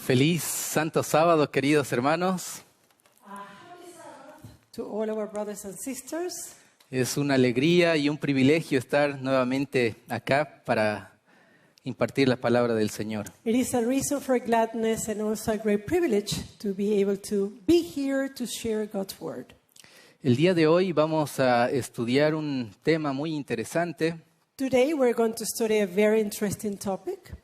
Feliz Santo Sábado, queridos hermanos. To all our brothers and sisters, Es una alegría y un privilegio estar nuevamente acá para impartir la palabra del Señor. it is a reason for gladness and also a great privilege to be able to be here to share God's word. El día de hoy vamos a estudiar un tema muy interesante Today we're going to study a very interesting topic,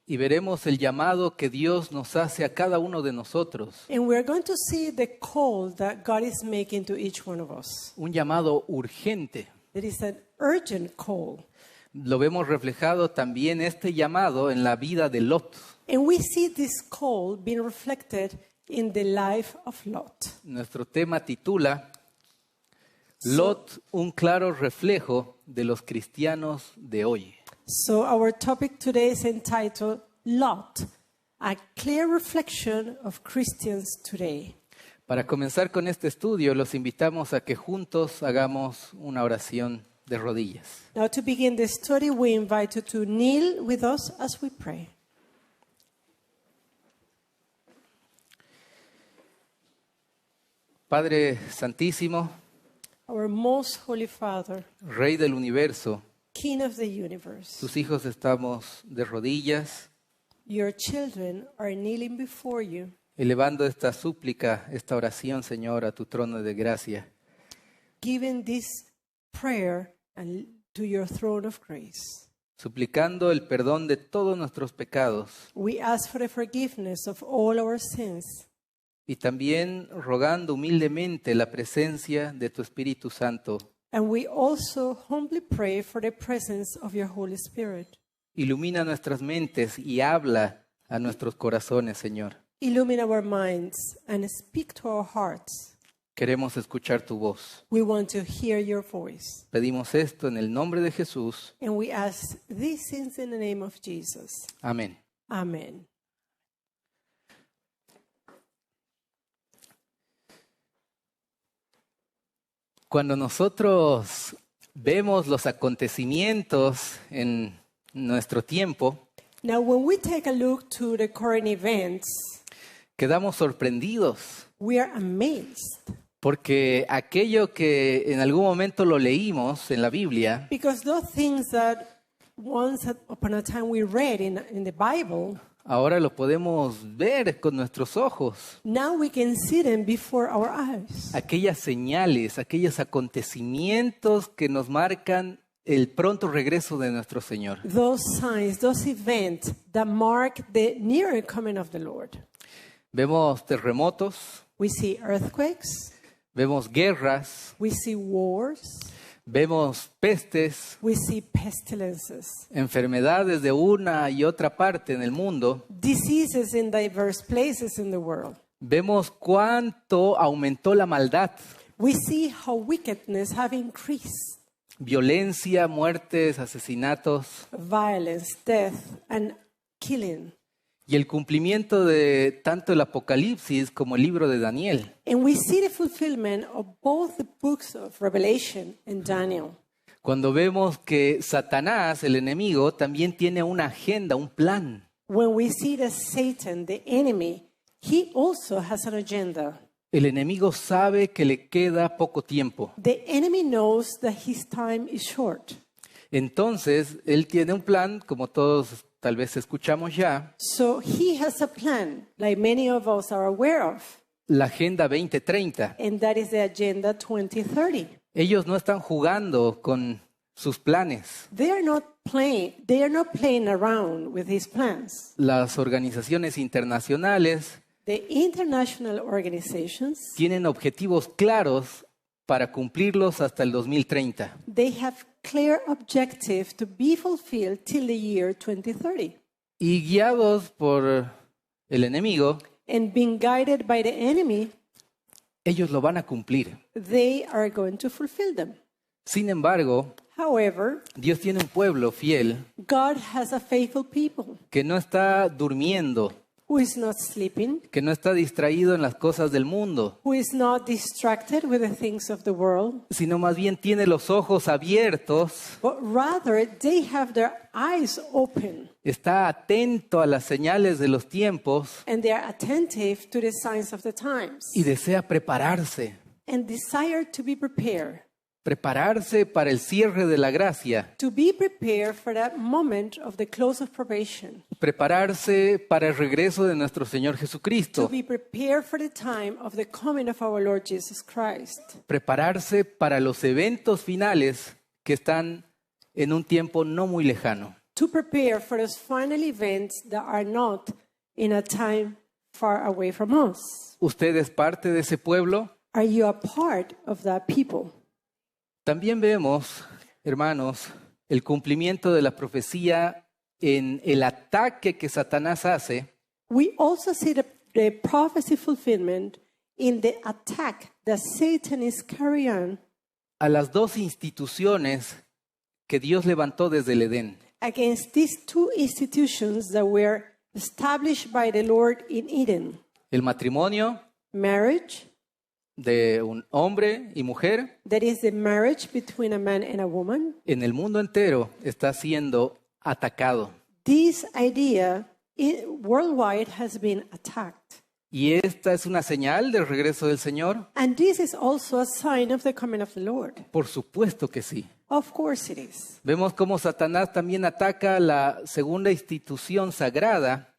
y veremos el llamado que Dios nos hace a cada uno de nosotros. and we're going to see the call that God is making to each one of us. Un llamado urgente. It is an urgent call. Lo vemos reflejado también este llamado en la vida de Lot. And we see this call being reflected in the life of Lot. Nuestro tema titula Lot, un claro reflejo de los cristianos de hoy. So our topic today is entitled Lot, a clear reflection of Christians today. Para comenzar con este estudio, los invitamos a que juntos hagamos una oración de rodillas. Now to begin the study, we invite you to kneel with us as we pray. Padre Santísimo, Our most holy Father, Rey del universo, King of the universe, tus hijos estamos de rodillas, your children are kneeling before you, elevando esta súplica, esta oración, Señor, a tu trono de gracia. giving this prayer to your throne of grace. Suplicando el perdón de todos nuestros pecados We ask for the forgiveness of all our sins, y también rogando humildemente la presencia de tu Espíritu Santo. and we also humbly pray for the presence of your Holy Spirit. Ilumina nuestras mentes y habla a nuestros corazones, Señor. Illumine our minds and speak to our hearts. Queremos escuchar tu voz. We want to hear your voice. Pedimos esto en el nombre de Jesús. And we ask these things in the name of Jesus. Amén. Amen. Cuando nosotros vemos los acontecimientos en nuestro tiempo, Now, when we take a look to the current events, quedamos sorprendidos we are amazed porque aquello que en algún momento lo leímos en la Biblia, because those things that once upon a time we read in the Bible, ahora lo podemos ver con nuestros ojos. now we can see them before our eyes. Aquellas señales, aquellos acontecimientos que nos marcan el pronto regreso de nuestro Señor. Those signs, those events that mark the nearer coming of the Lord. Vemos terremotos, We see earthquakes, vemos guerras, we see wars, vemos pestes, we see pestilences, enfermedades de una y otra parte en el mundo. diseases in diverse places in the world. Vemos cuánto aumentó la maldad, We see how wickedness have increased, violencia, muertes, asesinatos violence, death, and killing. y el cumplimiento de tanto el Apocalipsis como el libro de Daniel. And we see the fulfillment of both the books of Revelation and Daniel. Cuando vemos que Satanás, el enemigo, también tiene una agenda, un plan. When we see that Satan, the enemy, he also has an agenda. El enemigo sabe que le queda poco tiempo. The enemy knows that his time is short. Entonces, él tiene un plan, como todos tal vez escuchamos ya, So he has a plan, like many of us are aware of, la Agenda 2030. and that is the Agenda 2030. Ellos no están jugando con sus planes. They are not playing around with his plans. Las organizaciones internacionales The international organizations, tienen objetivos claros para cumplirlos hasta el 2030. they have clear objective to be fulfilled till the year 2030. Y guiados por el enemigo, And being guided by the enemy, ellos lo van a cumplir. they are going to fulfill them. Sin embargo, However, Dios tiene un pueblo fiel God has a faithful people que no está durmiendo, who is not sleeping, que no está distraído en las cosas del mundo, who is not distracted with the things of the world, sino más bien tiene los ojos abiertos, but rather they have their eyes open está atento a las señales de los tiempos and they are attentive to the signs of the times y desea prepararse, and desire to be prepared. prepararse para el cierre de la gracia, To be prepared for that moment of the close of probation. prepararse para el regreso de nuestro Señor To Jesucristo, be prepared for the time of the coming of our Lord Jesus Christ. prepararse para los eventos finales que están en un tiempo no muy lejano. To prepare for those final events that are not in a time far away from us. ¿Usted es parte de ese pueblo? Are you a part of that people? También vemos, hermanos, el cumplimiento de la profecía en el ataque que Satanás hace We also see the prophecy fulfillment in the attack that Satan is carrying on a las dos instituciones que Dios levantó desde el Edén. against these two institutions that were established by the Lord in Eden. El matrimonio Marriage, de un hombre y mujer that is the marriage between a man and a woman. en el mundo entero está siendo atacado. This idea worldwide has been attacked. Y esta es una señal del regreso del Señor. And this is also a sign of the coming of the Lord. Por supuesto que sí. Of course it is. Vemos cómo Satanás también ataca la segunda institución sagrada,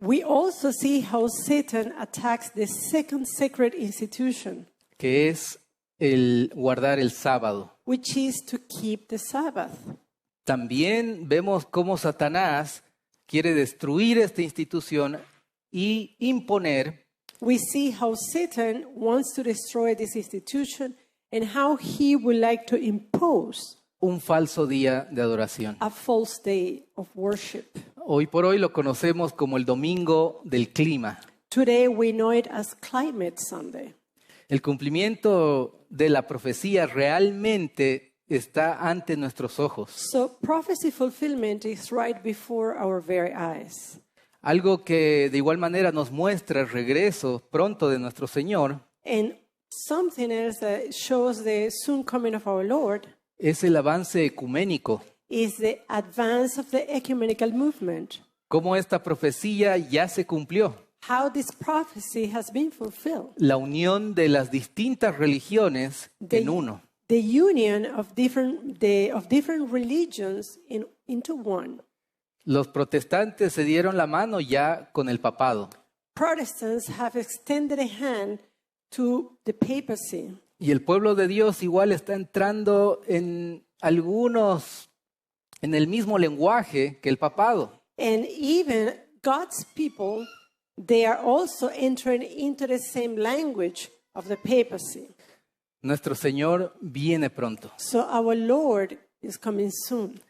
We also see how Satan attacks the second sacred institution, que es el guardar el sábado. which is to keep the Sabbath. También vemos cómo Satanás quiere destruir esta institución y imponer We see how Satan wants to destroy this institution and how he would like to impose un falso día de adoración. a false day of worship. Hoy por hoy lo conocemos como el Domingo del Clima. Today we know it as Climate Sunday. El cumplimiento de la profecía realmente está ante nuestros ojos. So prophecy fulfillment is right before our very eyes. Algo que de igual manera nos muestra el regreso pronto de nuestro Señor And something else that shows the soon coming of our Lord es el avance ecuménico. is the advance of the ecumenical movement. Cómo esta profecía ya se cumplió. How this prophecy has been fulfilled. La unión de las distintas religiones en uno. The union of different religions into one. Los protestantes se dieron la mano ya con el papado. Protestants have extended a hand to the papacy. Y el pueblo de Dios igual está entrando en el mismo lenguaje que el papado. And even God's people, they are also entering into the same language of the papacy. Nuestro Señor viene pronto. So our Lord is coming soon.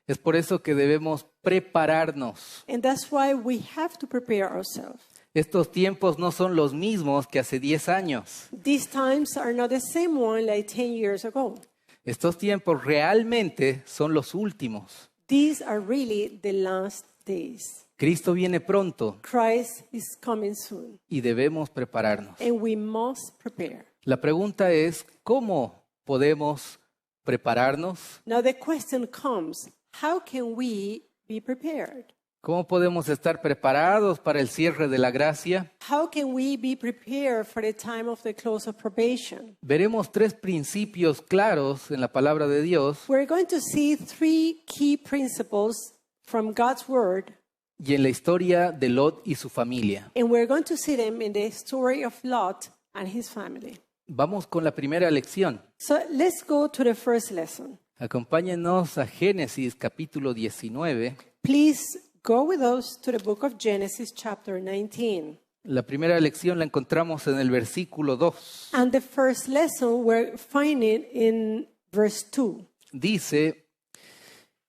Es por eso que debemos prepararnos. And that's why we have to prepare ourselves. Estos tiempos no son los mismos que hace 10 años. These times are not the same one like 10 years ago. Estos tiempos realmente son los últimos. These are really the last days. Cristo viene pronto Christ is coming soon, y debemos prepararnos. and we must prepare. La pregunta es, ¿cómo podemos prepararnos? Now the question comes, how can we be prepared? ¿Cómo podemos estar preparados para el cierre de la gracia? How can we be prepared for the time of the close of probation? Veremos 3 principios claros en la palabra de Dios We're going to see 3 key principles from God's Word, y en la historia de Lot y su familia. and we're going to see them in the story of Lot and his family. Vamos con la primera lección. So let's go to the first lesson. Acompáñenos a Génesis capítulo 19. Please go with us to the book of Genesis chapter 19. La primera lección la encontramos en el versículo 2. And the first lesson we're finding in verse 2. Dice,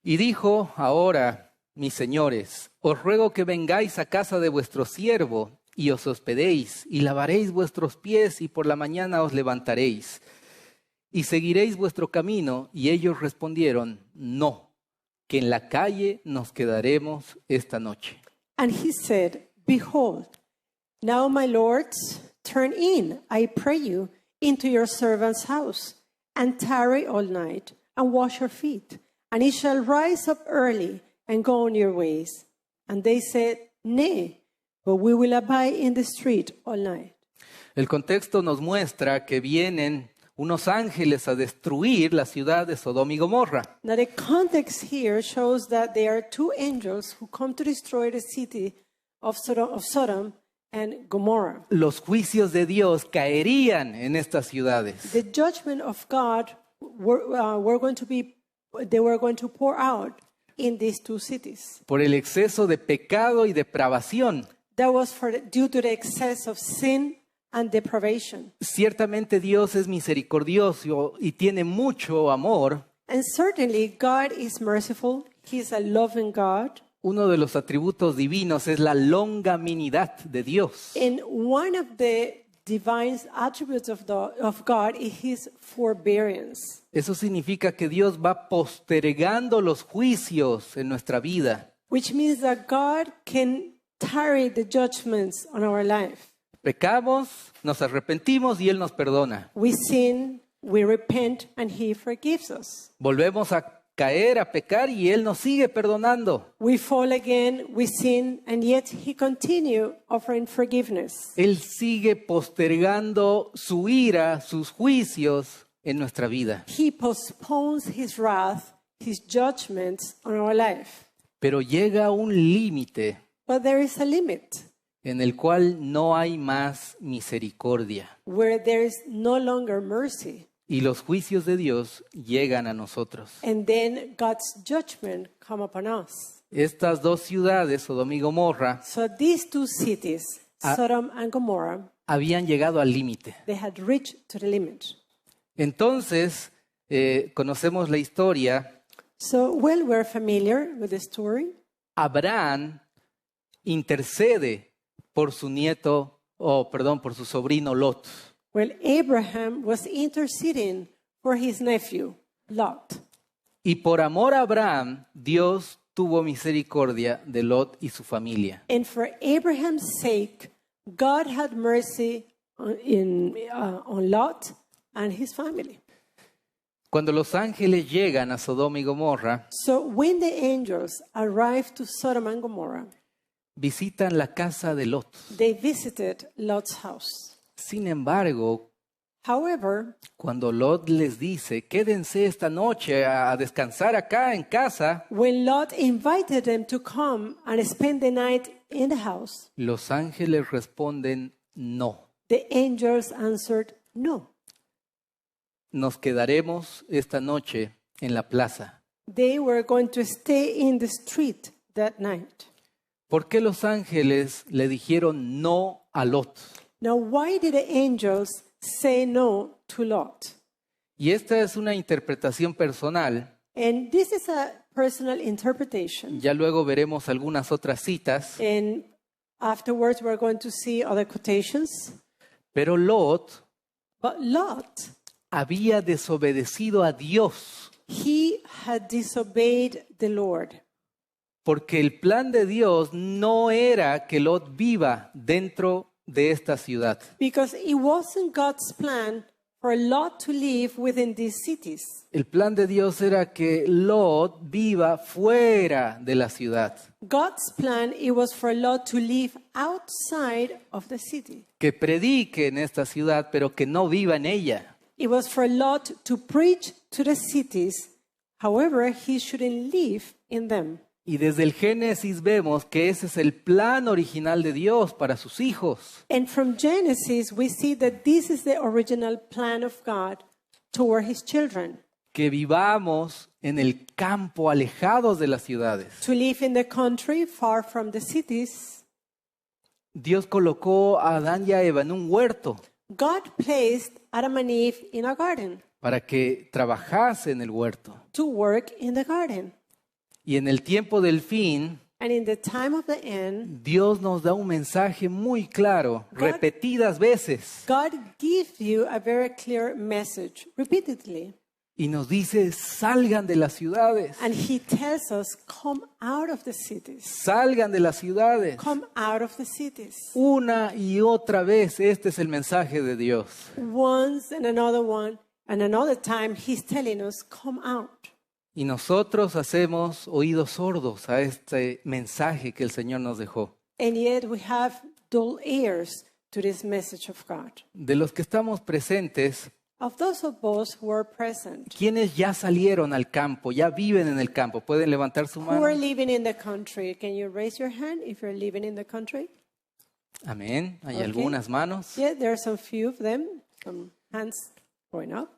y dijo, ahora, mis señores, os ruego que vengáis a casa de vuestro siervo y os hospedéis y lavaréis vuestros pies y por la mañana os levantaréis y seguiréis vuestro camino. Y ellos respondieron, no, que en la calle nos quedaremos esta noche. And he said, Behold, now my lords, turn in, I pray you, into your servant's house, and tarry all night, and wash your feet, and ye shall rise up early, and go on your ways. And they said, Nay, but we will abide in the street all night. El contexto nos muestra que vienen unos ángeles a destruir la ciudad de Sodoma y Gomorra. Now the context here shows that there are two angels who come to destroy the city of Sodom and Gomorrah. Los juicios de Dios caerían en estas ciudades. The judgment of God were going to pour out in these two cities. Por el exceso de pecado y depravación. That was due to the excess of sin and deprivation. Ciertamente Dios es misericordioso y tiene mucho amor. And certainly God is merciful. He is a loving God. Uno de los atributos divinos es la longanimidad de Dios. And one of the divine attributes of God is His forbearance. Eso significa que Dios va postergando los juicios en nuestra vida. Which means that God can tarry the judgments on our life. Pecamos, nos arrepentimos y Él nos perdona. We sin, we repent, and He forgives us. Volvemos a caer, a pecar y Él nos sigue perdonando. We fall again, we sin, and yet He continues offering forgiveness. Él sigue postergando su ira, sus juicios en nuestra vida. He postpones His wrath, His judgments on our life. Pero llega un límite But there is a limit en el cual no hay más misericordia. where there is no longer mercy. Y los juicios de Dios llegan a nosotros. And then God's judgment come upon us. Estas dos ciudades, Sodoma y Gomorra, So these two cities, Sodom and Gomorrah, habían llegado al límite. they had reached to the limit. Entonces, conocemos la historia. So, well, we're familiar with the story. Abraham intercede por su nieto, por su sobrino Lot. Well, Abraham was interceding for his nephew, Lot. Y por amor a Abraham, Dios tuvo misericordia de Lot y su familia. And for Abraham's sake, God had mercy on Lot and his family. Cuando los ángeles llegan a Sodoma y Gomorra, So when the angels arrived to Sodom and Gomorrah, visitan la casa de Lot. they visited Lot's house. Sin embargo, However, cuando Lot les dice, quédense esta noche a descansar acá en casa, when Lot invited them to come and spend the night in the house, los ángeles responden, no. the angels answered no. Nos quedaremos esta noche en la plaza. They were going to stay in the street that night. ¿Por qué los ángeles le dijeron no a Lot? Now, why did the angels say no to Lot? Y esta es una interpretación personal. And this is a personal interpretation. Ya luego veremos algunas otras citas. And afterwards, we're going to see other quotations. Pero Lot But Lot, había desobedecido a Dios, he had disobeyed the Lord. porque el plan de Dios no era que Lot viva dentro de esta ciudad. Because it wasn't God's plan for Lot to live within these cities. El plan de Dios era que Lot viva fuera de la ciudad, God's plan, it was for Lot to live outside of the city. que predique en esta ciudad, pero que no viva en ella. It was for Lot to preach to the cities. However, he shouldn't live in them. Y desde el Génesis vemos que ese es el plan original de Dios para sus hijos. And from Genesis, we see that this is the original plan of God toward his children. Que vivamos en el campo, alejados de las ciudades. To live in the country, far from the cities. Dios colocó a Adán y a Eva en un huerto God placed Adam and Eve in a garden para que trabajase en el huerto. to work in the garden. Y en el tiempo del fin, And in the time of the end, Dios nos da un mensaje muy claro, repetidas veces. God gives you a very clear message repeatedly. y nos dice, salgan de las ciudades, And he tells us, come out of the cities. salgan de las ciudades. Come out of the cities. Una y otra vez, este es el mensaje de Dios. Once and another one, and another time, he's telling us, come out. Y nosotros hacemos oídos sordos a este mensaje que el Señor nos dejó. And yet we have dull ears to this message of God. De los que estamos presentes, Of those of us who are present, ¿quiénes ya salieron al campo, ya viven en el campo? ¿Pueden levantar su who are mano? living in the country, can you raise your hand if you're living in the country? Amén. Hay Okay. algunas manos. Yeah, there are some few of them, some hands going up.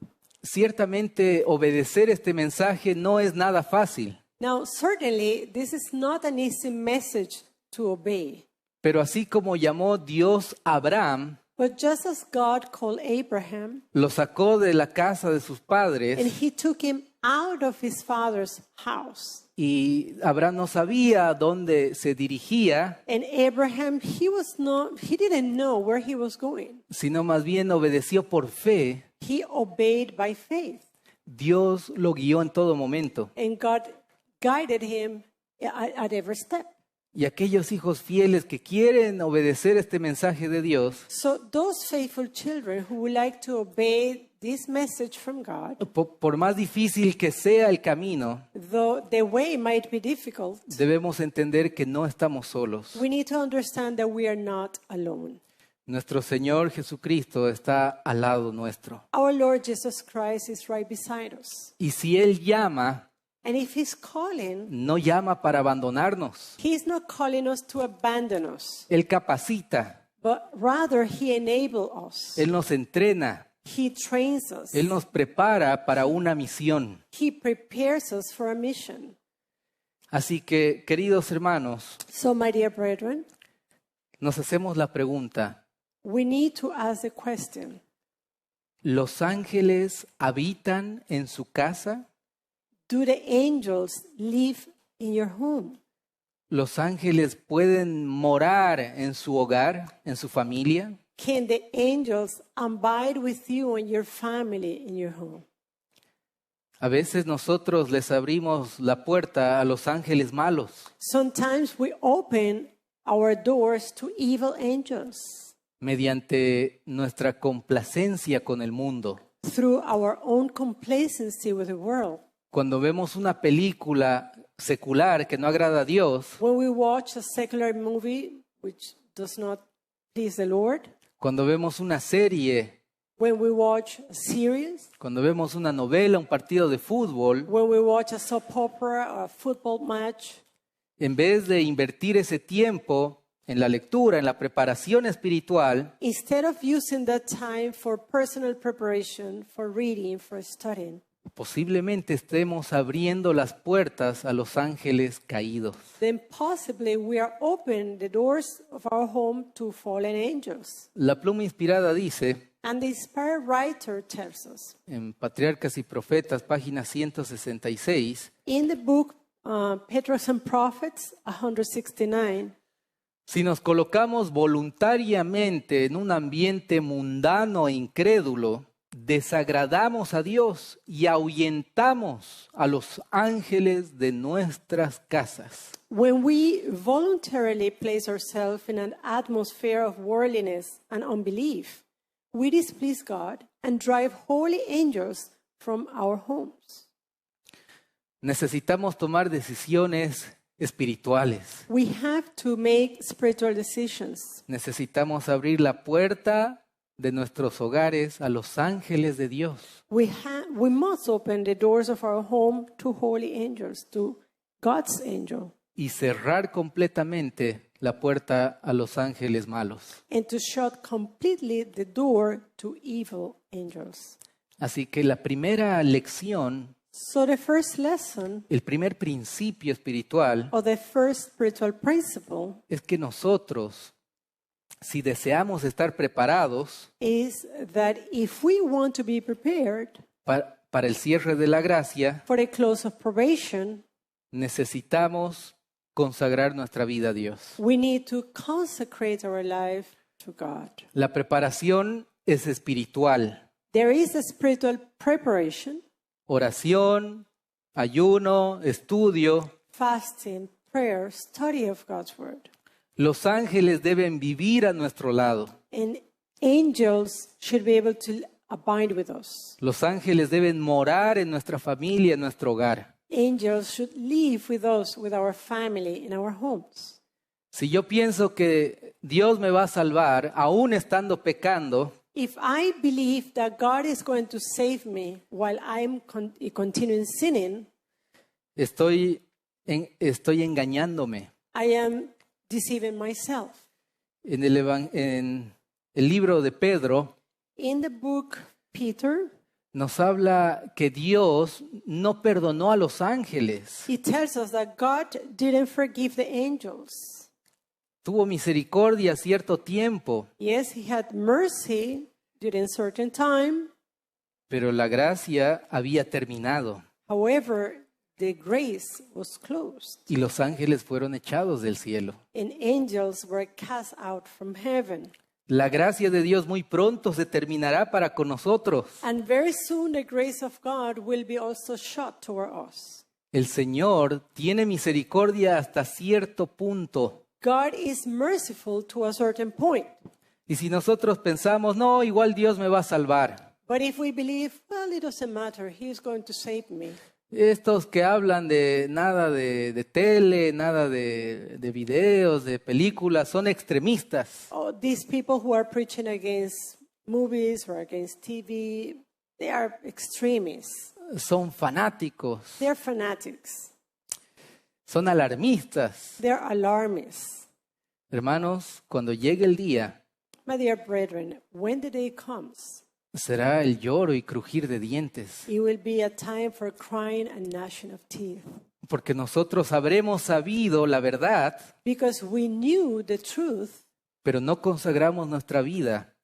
Ciertamente obedecer este mensaje no es nada fácil, Now, certainly, this is not an easy message to obey. pero así como llamó Dios a Abraham, But just as God called Abraham, lo sacó de la casa de sus and padres he took him out of his father's house. y Abraham no sabía dónde se dirigía, And Abraham, he didn't know where he was going. sino más bien obedeció por fe. He obeyed by faith. Dios lo guió en todo momento. And God guided him at every step. Y aquellos hijos fieles que quieren obedecer este mensaje de Dios, So those faithful children who would like to obey this message from God, por más difícil que sea el camino, though the way might be difficult, debemos entender que no estamos solos. we need to understand that we are not alone. Nuestro Señor Jesucristo está al lado nuestro. Our Lord Jesus Christ is right beside us. Y si Él llama, And if he's calling, no llama para abandonarnos. he's not calling us to abandon us, Él capacita, but rather he enables us. Él nos entrena, He trains us. Él nos prepara para una misión. He prepares us for a mission. Así que, queridos hermanos, So, my dear brethren, nos hacemos la pregunta, we need to ask the question, ¿los ángeles habitan en su casa? do the angels live in your home? ¿Los ángeles pueden morar en su hogar, en su familia? Can the angels abide with you and your family in your home? A veces nosotros les abrimos la puerta a los ángeles malos, Sometimes we open our doors to evil angels mediante nuestra complacencia con el mundo. through our own complacency with the world. Cuando vemos una película secular que no agrada a Dios, When we watch a secular movie which does not please the Lord, cuando vemos una serie, when we watch a series, cuando vemos una novela, un partido de fútbol, when we watch a soap opera or a football match, en vez de invertir ese tiempo en la lectura, en la preparación espiritual, instead of using that time for personal preparation, for reading, for studying, posiblemente estemos abriendo las puertas a los ángeles caídos. then possibly we are opening the doors of our home to fallen angels. La pluma inspirada dice, And the inspired writer tells us en Patriarcas y Profetas, página 166, in the book Patriarchs and Prophets, 169, si nos colocamos voluntariamente en un ambiente mundano e incrédulo, desagradamos a Dios y ahuyentamos a los ángeles de nuestras casas. when we voluntarily place ourselves in an atmosphere of worldliness and unbelief, we displease God and drive holy angels from our homes. Necesitamos tomar decisiones espirituales. We have to make spiritual decisions. Necesitamos abrir la puerta de nuestros hogares a los ángeles de Dios. We must open the doors of our home to holy angels, to God's angel, Y cerrar completamente la puerta a los ángeles malos. and to shut completely the door to evil angels. Así que la primera lección, So the first lesson, el primer principio espiritual or the first spiritual principle, es que nosotros, si deseamos estar preparados is that if we want to be prepared para el cierre de la gracia, for the close of probation, necesitamos consagrar nuestra vida a Dios. we need to consecrate our life to God. La preparación es espiritual. There is a spiritual preparation, oración, ayuno, estudio. fasting, prayer, study of God's word. Los ángeles deben vivir a nuestro lado. And angels should be able to abide with us. Los ángeles deben morar en nuestra familia, en nuestro hogar. Angels should live with us, with our family, in our homes. Si yo pienso que Dios me va a salvar, aún estando pecando, If I believe that God is going to save me while I'm continuing sinning, estoy engañándome. I am deceiving myself. En el libro de Pedro In the book Peter, nos habla que Dios no perdonó a los ángeles. he tells us that God didn't forgive the angels. Tuvo misericordia cierto tiempo, Yes, he had mercy during a certain time. pero la gracia había terminado However, the grace was closed, y los ángeles fueron echados del cielo. and angels were cast out from heaven. La gracia de Dios muy pronto se terminará para con nosotros. And very soon the grace of God will be also shot toward us. El Señor tiene misericordia hasta cierto punto. God is merciful to a certain point. Y si nosotros pensamos, no, igual Dios me va a salvar. But if we believe, well, it doesn't matter, He's going to save me. Estos que hablan de nada de tele, nada de videos, de películas, son extremistas. Oh, these people who are preaching against movies or against TV, they are extremists. Son fanáticos, They're fanatics. son alarmistas. They're alarmists. Hermanos, cuando llegue el día, My dear brethren, when the day comes, será el lloro y crujir de dientes, it will be a time for crying and gnashing of teeth. porque nosotros habremos sabido la verdad, Because we knew the truth, pero no consagramos nuestra vida.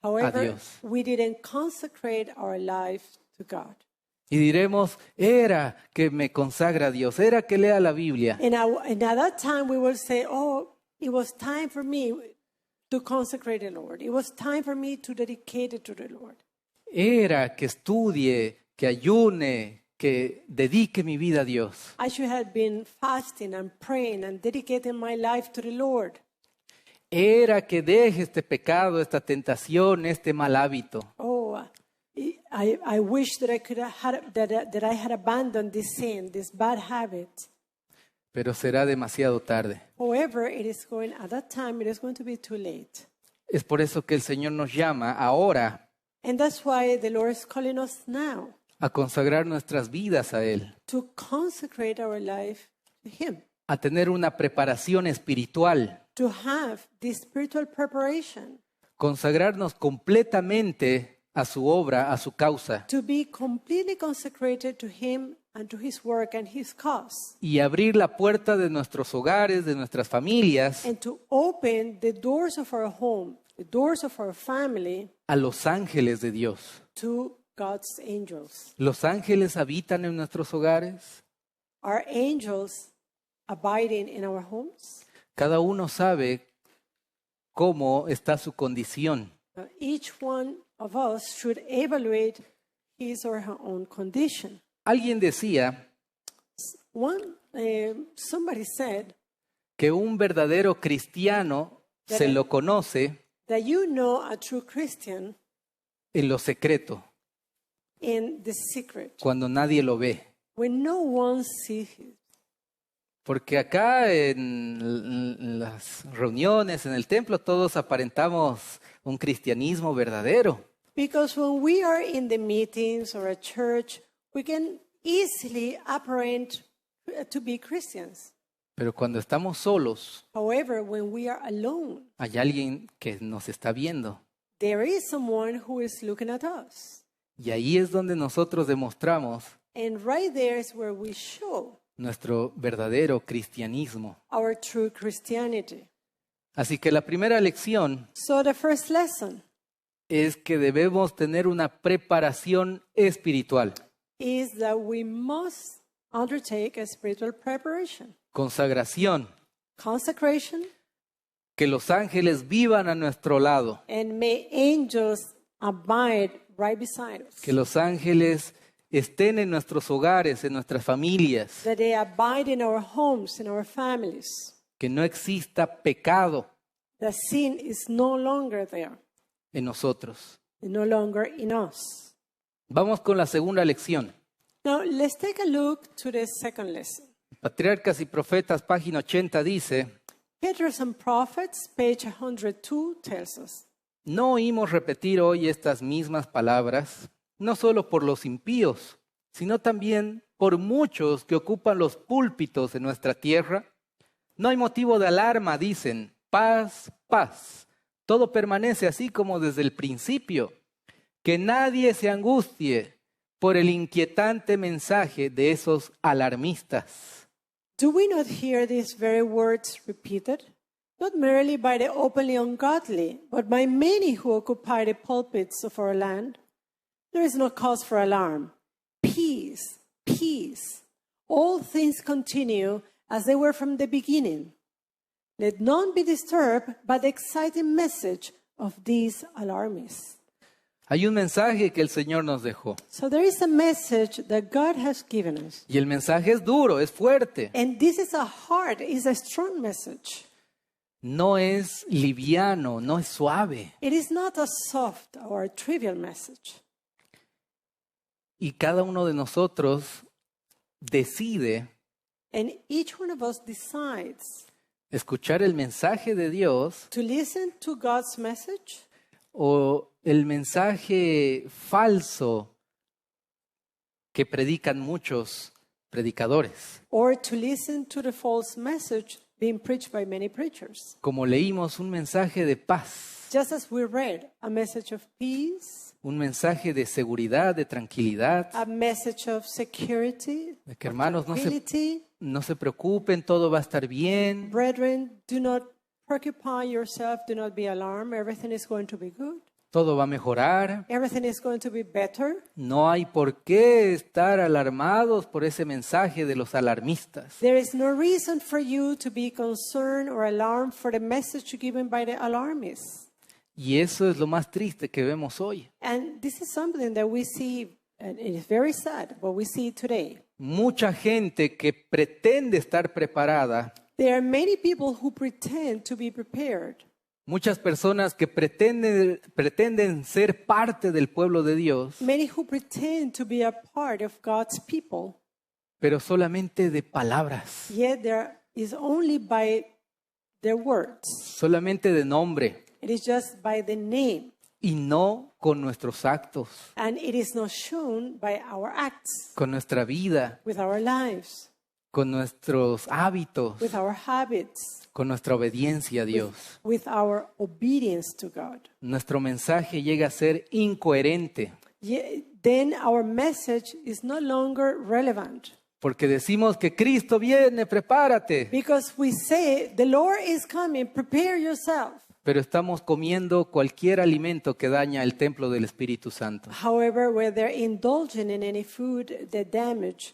however, Dios. we didn't consecrate our life to God. Y diremos, era que me consagra a Dios, era que lea la Biblia. And at that time, we will say, oh, it was time for me to consecrate the Lord. It was time for me to dedicate it to the Lord. Era que estudie, que ayune, que dedique mi vida a Dios. I should have been fasting and praying and dedicating my life to the Lord. Era que deje este pecado, esta tentación, este mal hábito. Oh, I wish that I could have had, that I had abandoned this sin, this bad habit. Pero será demasiado tarde. However, at that time, it is going to be too late. Es por eso que el Señor nos llama ahora And that's why the Lord is calling us now a consagrar nuestras vidas a Él, to consecrate our life to Him, a tener una preparación espiritual, to have this spiritual preparation, consagrarnos completamente a su obra, a su causa, to be completely consecrated to Him and to His work and His cause, y abrir la puerta de nuestros hogares, de nuestras familias, and to open the doors of our home, the doors of our family a los ángeles de Dios. to God's angels. ¿Los ángeles habitan en nuestros hogares? Are angels abiding in our homes? Cada uno sabe cómo está su condición. Each one of us should evaluate his or her own condition. Alguien decía Somebody said que un verdadero cristiano se lo conoce that you know a true Christian en lo secreto, in the secret, cuando nadie lo ve. when no one sees it. Porque acá en las reuniones, en el templo, todos aparentamos un cristianismo verdadero. Because when we are in the meetings or a church, we can easily apparent to be Christians. Pero cuando estamos solos, However, when we are alone, hay alguien que nos está viendo. there is someone who is looking at us. Y ahí es donde nosotros demostramos And right there is where we show nuestro verdadero cristianismo. our true Christianity. Así que la primera lección So the first lesson es que debemos tener una preparación espiritual, is that we must undertake a spiritual preparation, consagración, consecration, que los ángeles vivan a nuestro lado, and may angels abide right beside us. que los ángeles estén en nuestros hogares, en nuestras familias, that they abide in our homes, in our families. que no exista pecado The sin is no longer there, en nosotros. no longer in us. Vamos con la segunda lección. Now, let's take a look to the second lesson. Patriarcas y Profetas, página 80 dice, Patriarchs and Prophets, page 102, tells us, no oímos repetir hoy estas mismas palabras, no solo por los impíos, sino también por muchos que ocupan los púlpitos en nuestra tierra. No hay motivo de alarma, dicen, paz, paz. Todo permanece así como desde el principio. Que nadie se angustie por el inquietante mensaje de esos alarmistas. do we not hear these very words repeated? Not merely by the openly ungodly, but by many who occupy the pulpits of our land. There is no cause for alarm. Peace, peace. All things continue as they were from the beginning. Let none be disturbed by the exciting message of these alarmists. Hay un mensaje que el Señor nos dejó. So there is a message that God has given us. Y el mensaje es duro, es fuerte. And this is a hard, is a strong message. No es liviano, no es suave. It is not a soft or a trivial message. Y cada uno de nosotros decide And each one of us decides escuchar el mensaje de Dios to listen to God's message o el mensaje falso que predican muchos predicadores. or to listen to the false message being preached by many preachers. Como leímos, un mensaje de paz, Just as we read, a message of peace, un mensaje de seguridad, de tranquilidad, a message of security, de que hermanos tranquility. no se preocupen, todo va a estar bien. Brethren, do not preoccupy yourself, do not be alarmed, everything is going to be good. Todo va a mejorar. Everything is going to be better. No hay por qué estar alarmados por ese mensaje de los alarmistas. There is no reason for you to be concerned or alarmed for the message given by the alarmists. Y eso es lo más triste que vemos hoy. And this is something that we see, and it is very sad, what we see today. Mucha gente que pretende estar preparada, There are many people who pretend to be prepared. muchas personas que pretenden ser parte del pueblo de Dios, Many who pretend to be a part of God's people, pero solamente de palabras, yet there is only by their words. solamente de nombre It is just by the name, y no con nuestros actos, and it is not shown by our acts, con nuestra vida, with our lives, con nuestros hábitos, with our habits, con nuestra obediencia a Dios. with our obedience to God. Nuestro mensaje llega a ser incoherente Then our message is no longer relevant. porque decimos que Cristo viene, prepárate, Because we say, the Lord is coming, prepare yourself. pero estamos comiendo cualquier alimento que daña el templo del Espíritu Santo. However, where they're indulging in any food that damage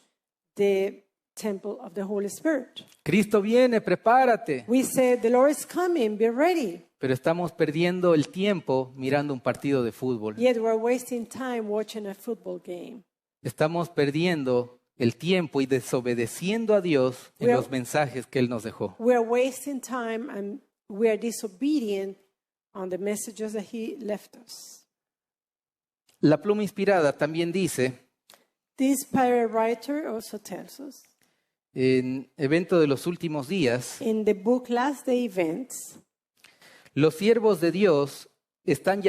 the temple of the Holy Spirit. Cristo viene, prepárate, We say, the Lord is coming, be ready. pero estamos perdiendo el tiempo mirando un partido de fútbol. Yet we're wasting time watching a football game. Estamos perdiendo el tiempo y desobedeciendo a Dios en Well- los mensajes que Él nos dejó. We're wasting time and we are disobedient on the messages that He left us. La pluma inspirada también dice, This pirate writer also tells us en Evento de los Últimos Días, in the book Last Day Events, los siervos de Dios serán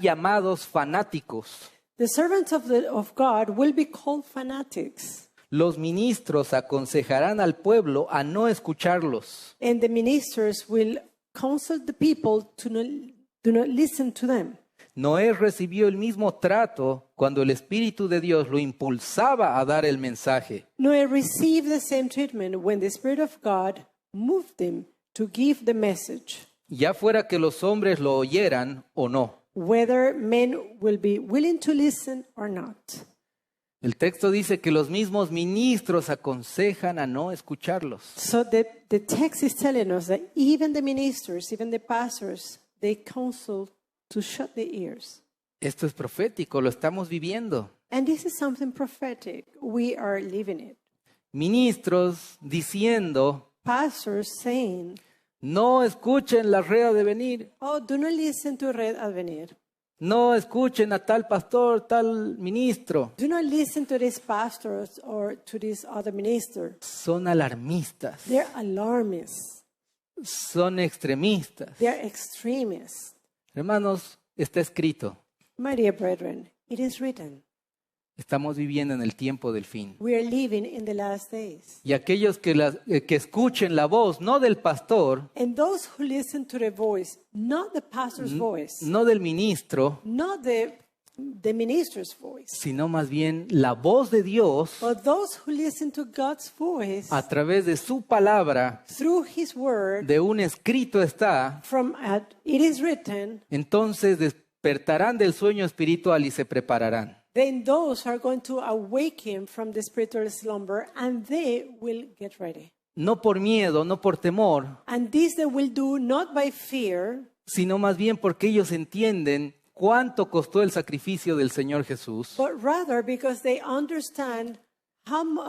llamados fanáticos. the servants of God will be called fanatics, Los ministros aconsejarán al pueblo a no escucharlos. and the ministers will counsel the people to do not listen to them. Noé recibió el mismo trato cuando el Espíritu de Dios lo impulsaba a dar el mensaje. Noah received the same treatment when the Spirit of God moved him to give the message, Ya fuera que los hombres lo oyeran o no. whether men will be willing to listen or not. El texto dice que los mismos ministros aconsejan a no escucharlos. So the text is telling us that even the ministers, even the pastors, they counsel to shut their ears. Esto es profético, lo estamos viviendo. And this is something prophetic. We are living it. Ministros diciendo, Pastors saying, no escuchen la red de venir, oh, do not listen to Red Advenir. no escuchen a tal pastor, tal ministro. Do not listen to these pastors or to this other minister. Son alarmistas, They're alarmists. son extremistas. They're extremists. Hermanos, está escrito, My dear brethren, it is written. estamos viviendo en el tiempo del fin. We are living in the last days. Y aquellos que escuchen la voz, no del pastor, And those who listen to the voice, not the pastor's voice, no del ministro, not the minister's voice, sino más bien la voz de Dios but those who listen to God's voice a través de su palabra, through His word, de un escrito está, from it is written, entonces despertarán del sueño espiritual y se prepararán. then those are going to awaken from the spiritual slumber and they will get ready. No por miedo, no por temor, And this they will do not by fear, sino más bien porque ellos entienden cuánto costó el sacrificio del Señor Jesús but rather because they understand how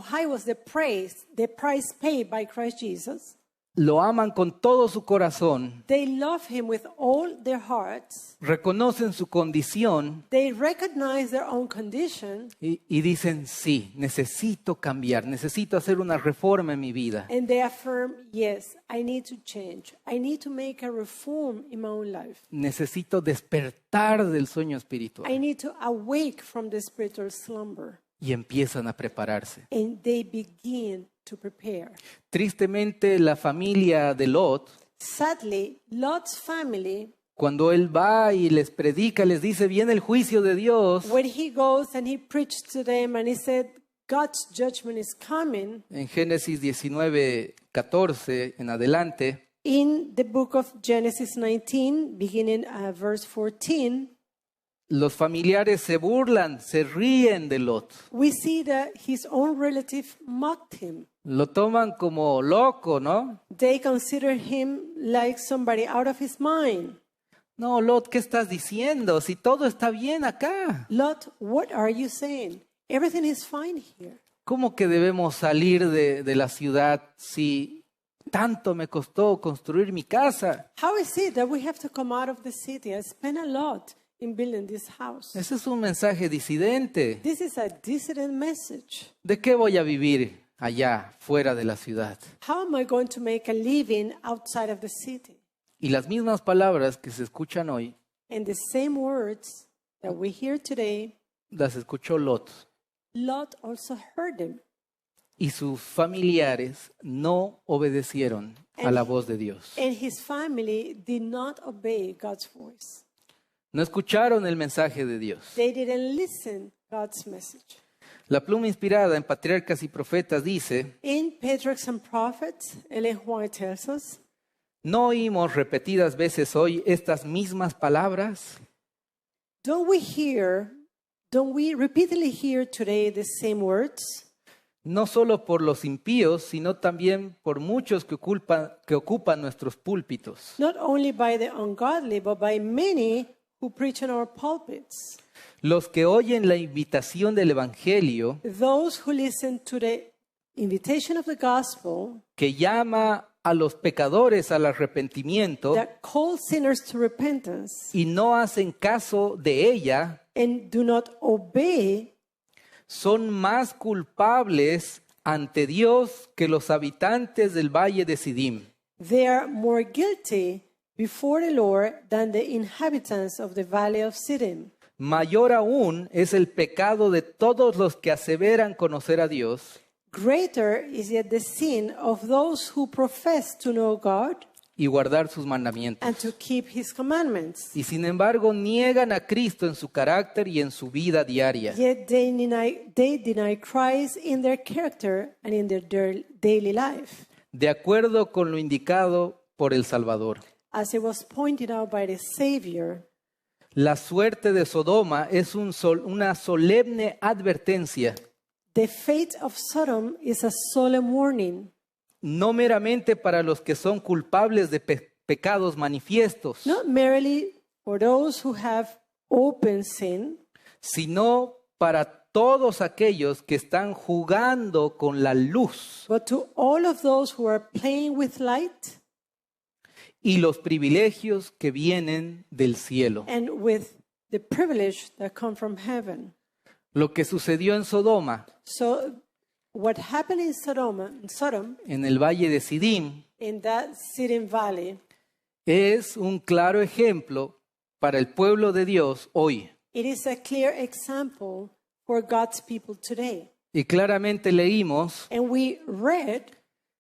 high was the price paid by Christ Jesus. lo aman con todo su corazón, They love Him with all their hearts. reconocen su condición They recognize their own condition y dicen, sí, necesito cambiar, necesito hacer una reforma en mi vida. and they affirm, yes, I need to change. I need to make a reform in my own life. Necesito despertar del sueño espiritual. I need to awake from the spiritual slumber. Y empiezan a prepararse. And they begin to prepare. Tristemente, la familia de Lot, Sadly, Lot's family, cuando él va y les predica, les dice, viene el juicio de Dios. when he goes and he preached to them and he said, God's judgment is coming, En Génesis 19:14 en adelante, in the book of Genesis 19, beginning verse 14, los familiares se burlan, se ríen de Lot. we see that his own relative mocked him. Lo toman como loco, ¿no? They consider him like somebody out of his mind. No, Lot, ¿qué estás diciendo? Si todo está bien acá. Lot, what are you saying? Everything is fine here. ¿Cómo que debemos salir de la ciudad si tanto me costó construir mi casa? How is it that we have to come out of the city? I spent a lot in building this house. Ese es un mensaje disidente. This is a dissident message. ¿De qué voy a vivir allá, fuera de la ciudad? How am I going to make a living outside of the city? Y las mismas palabras que se escuchan hoy, And the same words that we hear today, las escuchó Lot. Lot also heard them. Y sus familiares no obedecieron a la voz de Dios. And his family did not obey God's voice. No escucharon el mensaje de Dios. They didn't listen God's message. La pluma inspirada en Patriarcas y Profetas dice, In Patriarchs and Prophets, Ellen White tells us, ¿no oímos repetidas veces hoy estas mismas palabras? don't we repeatedly hear today the same words? No solo por los impíos, sino también por muchos que ocupan nuestros púlpitos. Not only by the ungodly, but by many who preach in our pulpits. Los que oyen la invitación del Evangelio, Those who listen to the invitation of the gospel que llama a los pecadores al arrepentimiento that call sinners to repentance y no hacen caso de ella, and do not obey, son más culpables ante Dios que los habitantes del valle de Sidim. they are more guilty before the Lord than the inhabitants of the valley of Siddim. Mayor aún es el pecado de todos los que aseveran conocer a Dios Greater is yet the sin of those who profess to know God y guardar sus mandamientos. and to keep His commandments. Y sin embargo niegan a Cristo en su carácter y en su vida diaria. Yet they deny Christ in their character and in their daily life. De acuerdo con lo indicado por el Salvador. As it was pointed out by the Savior, La suerte de Sodoma es una solemne advertencia, the fate of Sodom is a solemn warning, no meramente para los que son culpables de pecados manifiestos, not merely for those who have open sin, sino para todos aquellos que están jugando con la luz but to all of those who are playing with light y los privilegios que vienen del cielo. and with the privilege that come from heaven. Lo que sucedió en Sodoma, So what happened in Sodom, en el valle de Sidim, in that Siddim Valley, es un claro ejemplo para el pueblo de Dios hoy. it is a clear example for God's people today. Y claramente leímos And we read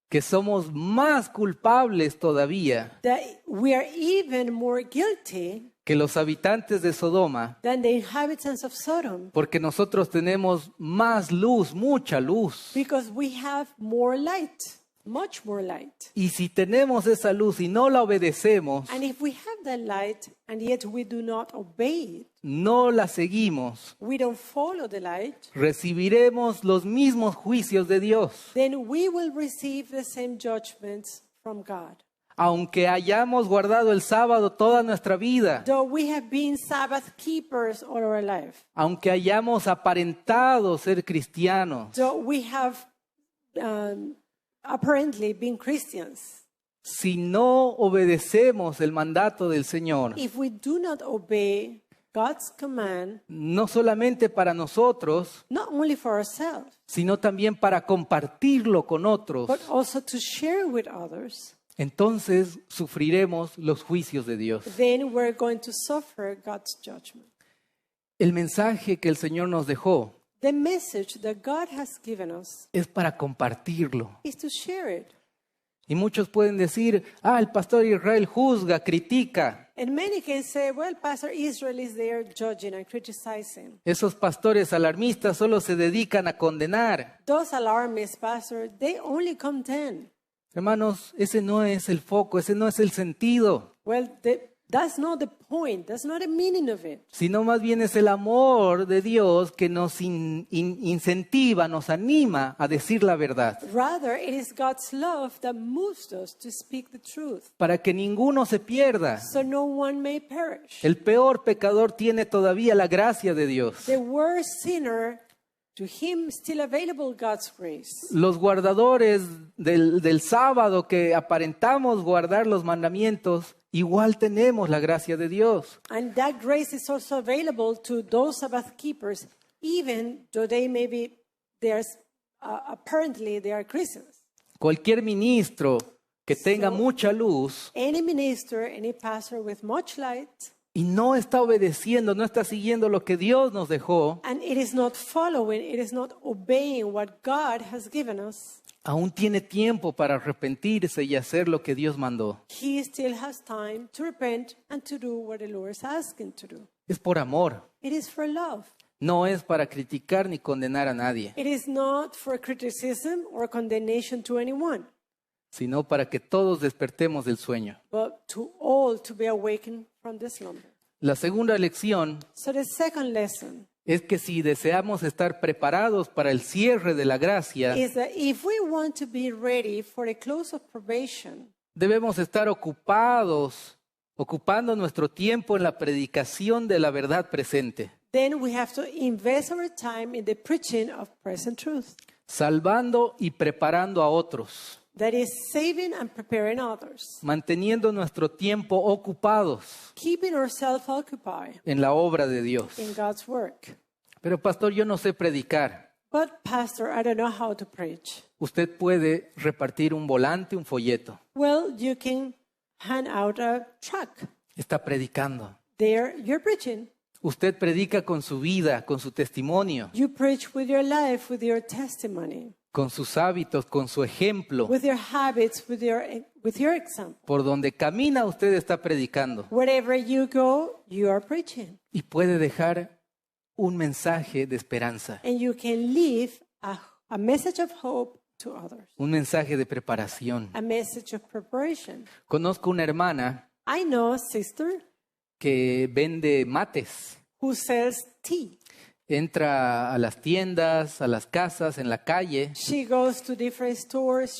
que somos más culpables todavía that we are even more guilty que los habitantes de Sodoma, than the inhabitants of Sodom porque nosotros tenemos más luz, mucha luz. because we have more light, much more light. Y si tenemos esa luz y no la obedecemos, And if we have that light and yet we do not obey it, no la seguimos, we don't follow the light, recibiremos los mismos juicios de Dios. then we will receive the same judgments from God. Aunque hayamos guardado el sábado toda nuestra vida, Though we have been Sabbath keepers all our life, aunque hayamos aparentado ser cristianos, though we have apparently been Christians, si no obedecemos el mandato del Señor, if we do not obey God's command, no solamente para nosotros, not only for ourselves, sino también para compartirlo con otros, but also to share with others, entonces sufriremos los juicios de Dios. then we're going to suffer God's judgment. El mensaje que el Señor nos dejó The message that God has given us es para compartirlo. is to share it. Y muchos pueden decir, el pastor Israel juzga, critica. And many can say, well, Pastor Israel is there judging and criticizing. Esos pastores alarmistas solo se dedican a condenar. Those alarmists, Pastor, they only condemn. Hermanos, ese no es el foco, ese no es el sentido, Well, that's not the point. That's not the meaning of it. sino más bien es el amor de Dios que nos incentiva, nos anima a decir la verdad, Rather, it is God's love that moves us to speak the truth, para que ninguno se pierda. so no one may perish. El peor pecador tiene todavía la gracia de Dios. The worst sinner, to him still available God's grace. Los guardadores del sábado que aparentamos guardar los mandamientos, igual tenemos la gracia de Dios. And that grace is also available to those Sabbath keepers, even though they may be, apparently they are Christians. Cualquier ministro que tenga mucha luz Any minister, any pastor with much light, y no está obedeciendo, no está siguiendo lo que Dios nos dejó, and it is not following, it is not obeying what God has given us, aún tiene tiempo para arrepentirse y hacer lo que Dios mandó. he still has time to repent and to do what the Lord is asking to do. Es por amor, It is for love. no es para criticar ni condenar a nadie, It is not for criticism or condemnation to anyone, sino para que todos despertemos del sueño. but to all to be awakened from the slumber. La segunda lección So the second lesson es que si deseamos estar preparados para el cierre de la gracia, is that if we want to be ready for the close of probation, debemos estar ocupando nuestro tiempo en la predicación de la verdad presente, then we have to invest our time in the preaching of present truth. salvando y preparando a otros, That is saving and preparing others, manteniendo nuestro tiempo ocupados keeping ourselves occupied en la obra de Dios. in God's work. Pero pastor, yo no sé predicar. But Pastor, I don't know how to preach. Usted puede repartir un volante, un folleto. Well, you can hand out a tract. Está predicando. There, you're preaching. Usted predica con su vida, con su testimonio, You preach with your life, with your testimony, con sus hábitos, con su ejemplo. with your habits, with your example. Por donde camina usted está predicando. Wherever you go, you are preaching. Y puede dejar un mensaje de esperanza, And you can leave a message of hope to others, un mensaje de preparación. a message of preparation. Conozco una hermana I know a sister que vende mates. who sells tea. Entra a las tiendas, a las casas, en la calle She goes to different stores,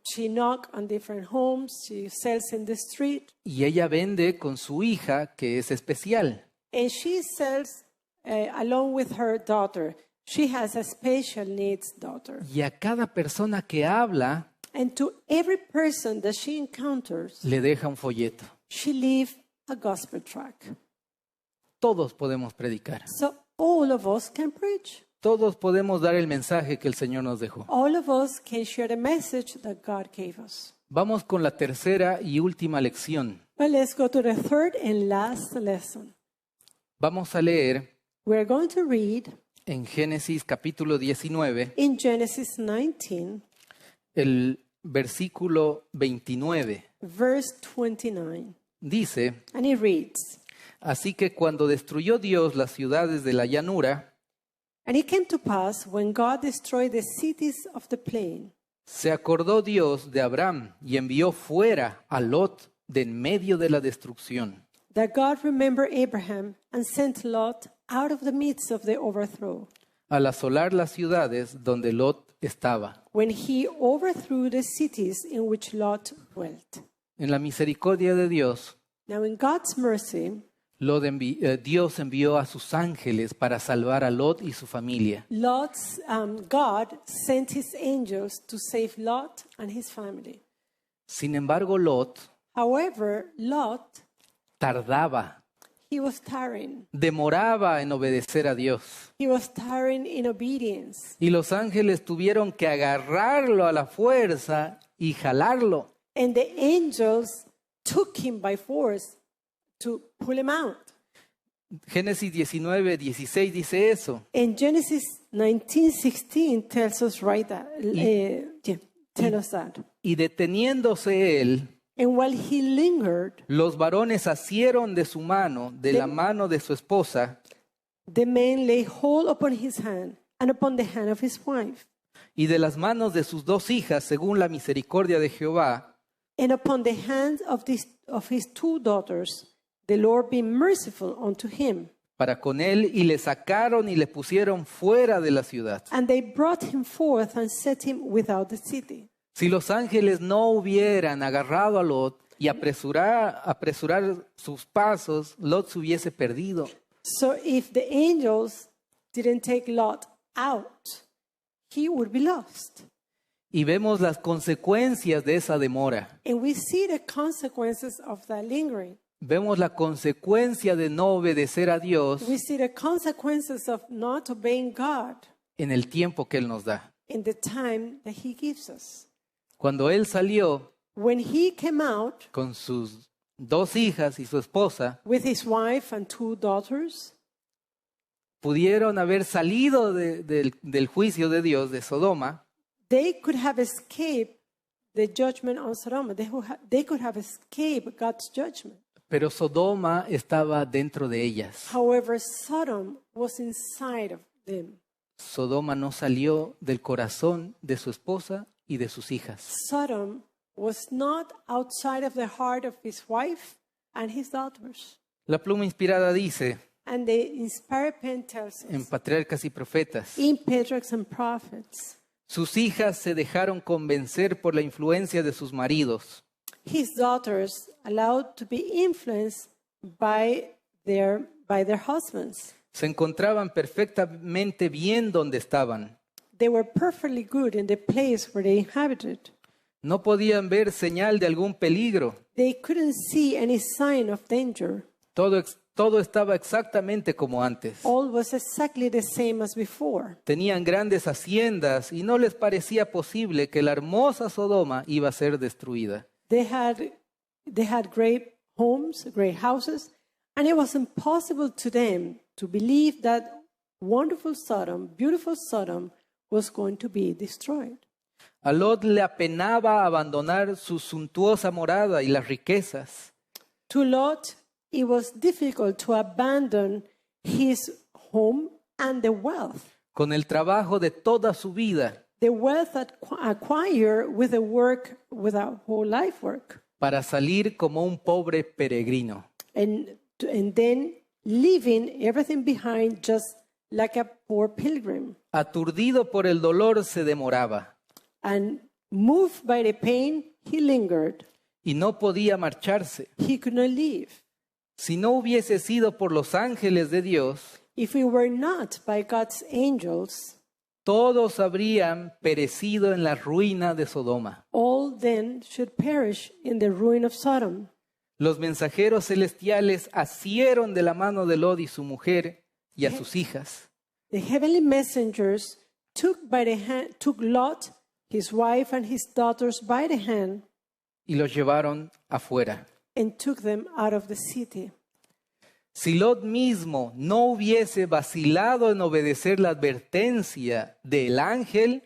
she knocks on different homes, she sells in the street, y ella vende con su hija que es especial. And she says, along with her daughter, she has a special needs daughter. Y a cada persona que habla, And to every person that she encounters, le deja un folleto. she leaves a gospel tract. Todos podemos predicar. So all of us can preach. Todos podemos dar el mensaje que el Señor nos dejó. All of us can share the message that God gave us. Vamos con la tercera y última lección. But let's go to the third and last lesson. Vamos a leer We're going to read en Génesis capítulo 19, in Genesis 19, el versículo 29. verse 29. Dice, And it reads, así que cuando destruyó Dios las ciudades de la llanura, And it came to pass, when God destroyed the cities of the plain, se acordó Dios de Abraham y envió fuera a Lot de en medio de la destrucción. that God remembered Abraham and sent Lot out of the midst of the overthrow, Al asolar las ciudades donde Lot estaba. when he overthrew the cities in which Lot dwelt. En la misericordia de Dios, Now in God's mercy, Dios envió a sus ángeles para salvar a Lot y su familia. God sent his angels to save Lot and his family. Sin embargo, Lot However, Lot, tardaba, he was tarrying. demoraba en obedecer a Dios. He was tarrying in obedience. Y los ángeles tuvieron que agarrarlo a la fuerza y jalarlo. And the angels took him by force to pull him out. Génesis 19:16 dice eso. And Genesis 19:16 tells us tell us that. Y deteniéndose él, And while he lingered, los varones asieron de su mano, de la mano de su esposa, the man laid hold upon his hand and upon the hand of his wife, y de las manos de sus dos hijas, según la misericordia de Jehová, and upon the hands of his two daughters, the Lord be merciful unto him. para con él, y le sacaron y le pusieron fuera de la ciudad. And they brought him forth and set him without the city. Si los ángeles no hubieran agarrado a Lot y apresurar sus pasos, Lot se hubiese perdido. So if the angels didn't take Lot out, he would be lost. Y vemos las consecuencias de esa demora. And we see the consequences of that lingering. Vemos la consecuencia de no obedecer a Dios We see the consequences of not obeying God en el tiempo que Él nos da. in the time that he gives us. Cuando Él salió When he came out con sus dos hijas y su esposa, with his wife and two daughters, pudieron haber salido del juicio de Dios de Sodoma, they could have escaped the judgment on Sodom. They could have escaped God's judgment. pero Sodoma estaba dentro de ellas. However, Sodom was inside of them. Sodoma no salió del corazón de su esposa y de sus hijas. Sodom was not outside of the heart of his wife and his daughters. La pluma inspirada dice And the inspired pen tells en us Patriarcas y Profetas, in Patriarchs and Prophets, sus hijas se dejaron convencer por la influencia de sus maridos. his daughters allowed to be influenced by their husbands. Se encontraban perfectamente bien donde estaban. They were perfectly good in the place where they inhabited. No podían ver señal de algún peligro. They couldn't see any sign of danger. Todo estaba exactamente como antes. All was exactly the same as before. Tenían grandes haciendas y no les parecía posible que la hermosa Sodoma iba a ser destruida. They had great homes, great houses, and it was impossible to them to believe that wonderful Sodom, beautiful Sodom, was going to be destroyed. A Lot le apenaba abandonar su suntuosa morada y las riquezas. To Lot, it was difficult to abandon his home and the wealth. Con el trabajo de toda su vida The wealth acquired with the work, with a whole life work. para salir como un pobre peregrino. And then leaving everything behind just like a poor pilgrim. Aturdido por el dolor se demoraba And moved by the pain, he lingered. y no podía marcharse. He could not leave. Si no hubiese sido por los ángeles de Dios, if it were not by God's angels, todos habrían perecido en la ruina de Sodoma. all then should perish in the ruin of Sodom. Los mensajeros celestiales asieron de la mano de Lot y su mujer y a sus hijas. The heavenly messengers took Lot, his wife, and his daughters by the hand Y los llevaron afuera. and took them out of the city. Si Lot mismo no hubiese vacilado en obedecer la advertencia del ángel,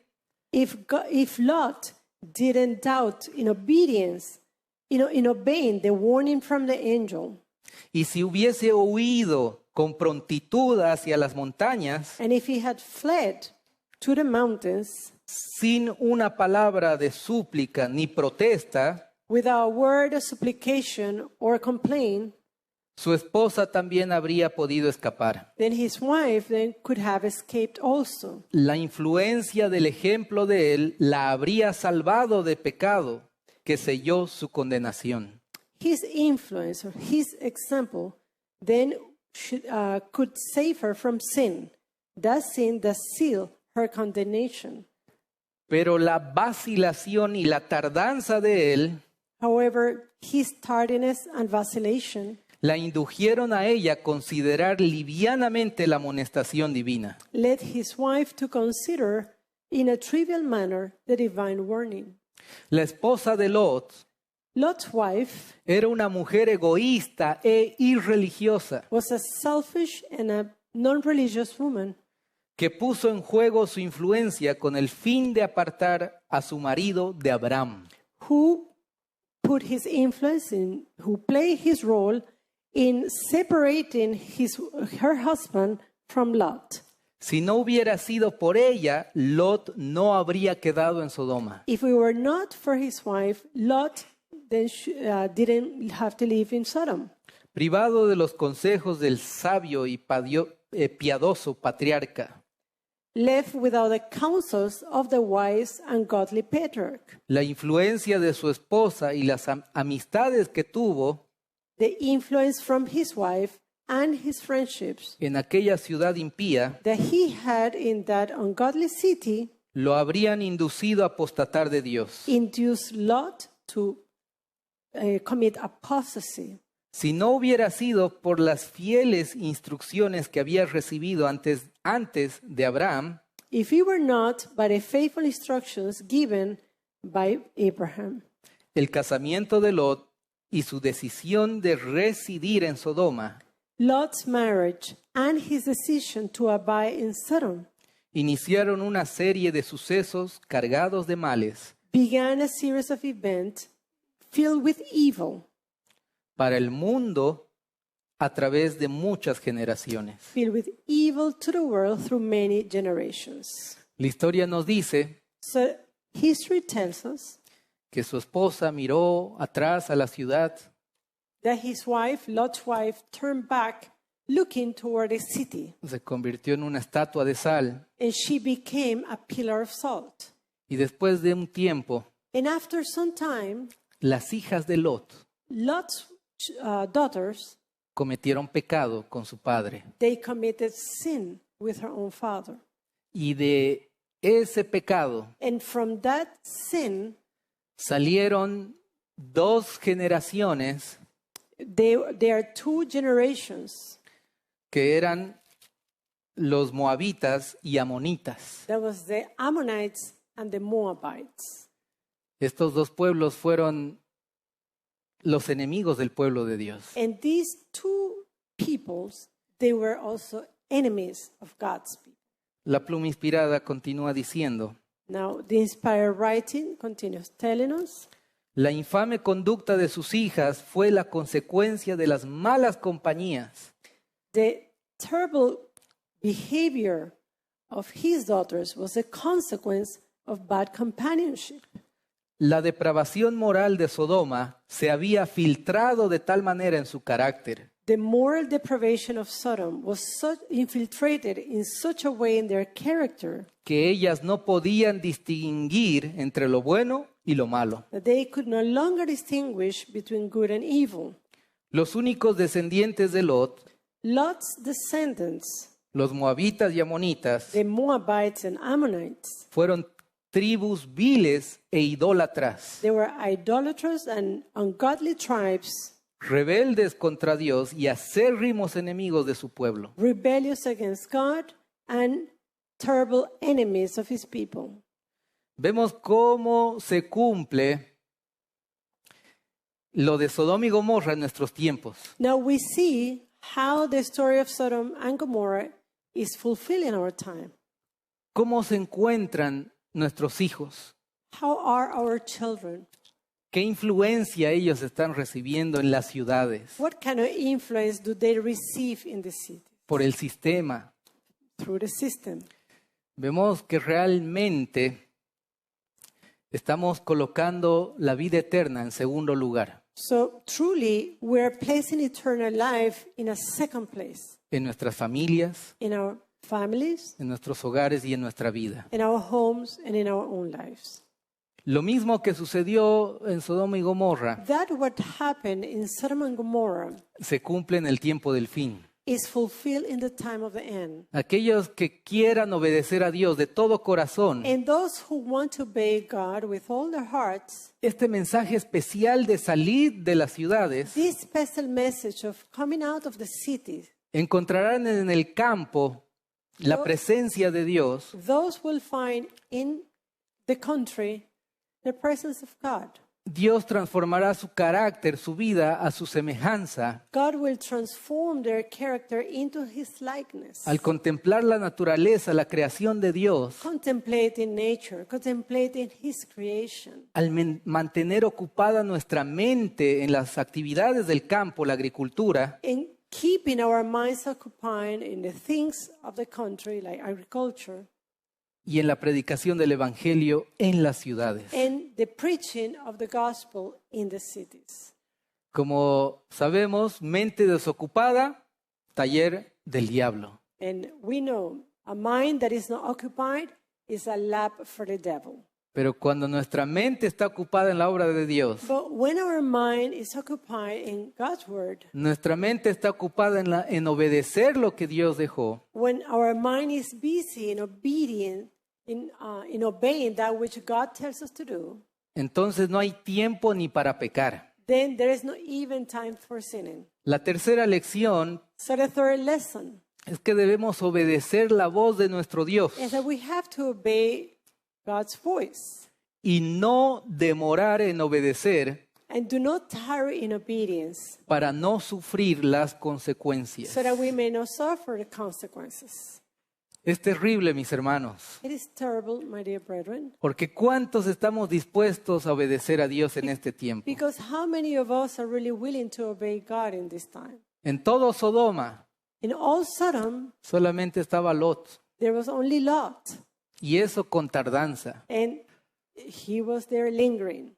If Lot didn't doubt in obedience, in obeying the warning from the angel, y si hubiese huido con prontitud hacia las montañas, and if he had fled to the mountains sin una palabra de súplica ni protesta, without a word of supplication or complaint, su esposa también habría podido escapar. then his wife then could have escaped also. La influencia del ejemplo de él la habría salvado de pecado que selló su condenación. His influence or his example then could save her from sin, that sin that sealed her condemnation. Pero la vacilación y la tardanza de él However, his tardiness and vacillation la indujeron a ella a considerar livianamente la amonestación divina. led his wife to consider in a trivial manner the divine warning. La esposa de Lot Lot's wife era una mujer egoísta e irreligiosa was a selfish and a non-religious woman que puso en juego su influencia con el fin de apartar a su marido de Abraham. who played his role in separating her husband from Lot. Si no hubiera sido por ella, Lot no habría quedado en Sodoma. If it were not for his wife, Lot then didn't have to live in Sodom. Privado de los consejos del sabio y piadoso patriarca, Left without the counsels of the wise and godly patriarch. la influencia de su esposa y las amistades que tuvo The influence from his wife and his friendships en aquella ciudad impía that he had in that ungodly city lo habrían inducido a apostatar de Dios. induced Lot to commit apostasy. Si no hubiera sido por las fieles instrucciones que había recibido antes de Abraham, If it were not by the faithful instructions given by Abraham, el casamiento de Lot y su decisión de residir en Sodoma Lot's marriage and his decision to abide in Sodom iniciaron una serie de sucesos cargados de males began a series of events filled with evil, para el mundo a través de muchas generaciones. filled with evil to the world through many generations. La historia nos dice So history tells us que su esposa miró atrás a la ciudad that his wife, Lot's wife, turned back looking toward the city, se convirtió en una estatua de sal and she became a pillar of salt. y después de un tiempo, And after some time, las hijas de Lot Lot's daughters, cometieron pecado con su padre. they committed sin with her own father. Y de ese pecado And from that sin, salieron dos generaciones there are two generations. que eran los moabitas y amonitas. There was the Ammonites and the Moabites. Estos dos pueblos fueron los enemigos del pueblo de Dios. And these two peoples, they were also enemies of God's people. La pluma inspirada continúa diciendo: Now, the inspired writing continues telling us la infame conducta de sus hijas fue la consecuencia de las malas compañías. the terrible behavior of his daughters was a consequence of bad companionship. La depravación moral de Sodoma se había filtrado de tal manera en su carácter The moral deprivation of Sodom was infiltrated in such a way in their character que ellas no podían distinguir entre lo bueno y lo malo. that they could no longer distinguish between good and evil. Los únicos descendientes de Lot, Lot's descendants, los moabitas y amonitas, the Moabites and Ammonites, fueron tribus viles e idólatras, they were idolatrous and ungodly tribes, rebeldes contra Dios y acérrimos enemigos de su pueblo. rebellious against God and terrible enemies of his people. Vemos cómo se cumple lo de Sodoma y Gomorra en nuestros tiempos. Now we see how the story of Sodom and Gomorrah is fulfilled in our time. ¿Cómo se encuentran nuestros hijos? How are our children? ¿Qué influencia ellos están recibiendo en las ciudades? What kind of influence do they receive in the city? Por el sistema. Through the system. Vemos que realmente estamos colocando la vida eterna en segundo lugar So truly, we're placing eternal life in a second place, en nuestras familias, in our families, en nuestros hogares y en nuestra vida. in our homes, and in our own lives. Lo mismo que sucedió en Sodoma y Gomorra That what happened in Sodom and Gomorrah se cumple en el tiempo del fin. is fulfilled in the time of the end. Aquellos que quieran obedecer a Dios de todo corazón, And those who want to obey God with all their hearts, este mensaje especial de salir de las ciudades, this special message of coming out of the cities, encontrarán en el campo la presencia de Dios those will find in the country the presence of God. Dios transformará su carácter, su vida a su semejanza. God will transform their character into his likeness. Al contemplar la naturaleza, la creación de Dios, Contemplating nature, contemplating his creation. al mantener ocupada nuestra mente en las actividades del campo, la agricultura, And keeping our minds occupied in the things of the country, like agriculture, y en la predicación del Evangelio en las ciudades. and the preaching of the gospel in the cities. Como sabemos, mente desocupada, taller del diablo. And we know a mind that is not occupied is a lab for the devil. Pero cuando nuestra mente está ocupada en la obra de Dios, But when our mind is occupied in God's word, nuestra mente está ocupada en obedecer lo que Dios dejó, when our mind is busy in obedient, in obeying that which God tells us to do, entonces no hay tiempo ni para pecar. then there is no even time for sinning. La tercera lección So the third lesson es que debemos obedecer la voz de nuestro Dios is that we have to obey God's voice y no demorar en obedecer and do not tarry in obedience para no sufrir las consecuencias. so that we may not suffer the consequences. Es terrible, mis hermanos, It is terrible, my dear brethren, porque ¿cuántos estamos dispuestos a obedecer a Dios en este tiempo? because how many of us are really willing to obey God in this time? En todo Sodoma In all Sodom, solamente estaba Lot, there was only Lot, y eso con tardanza. and he was there lingering.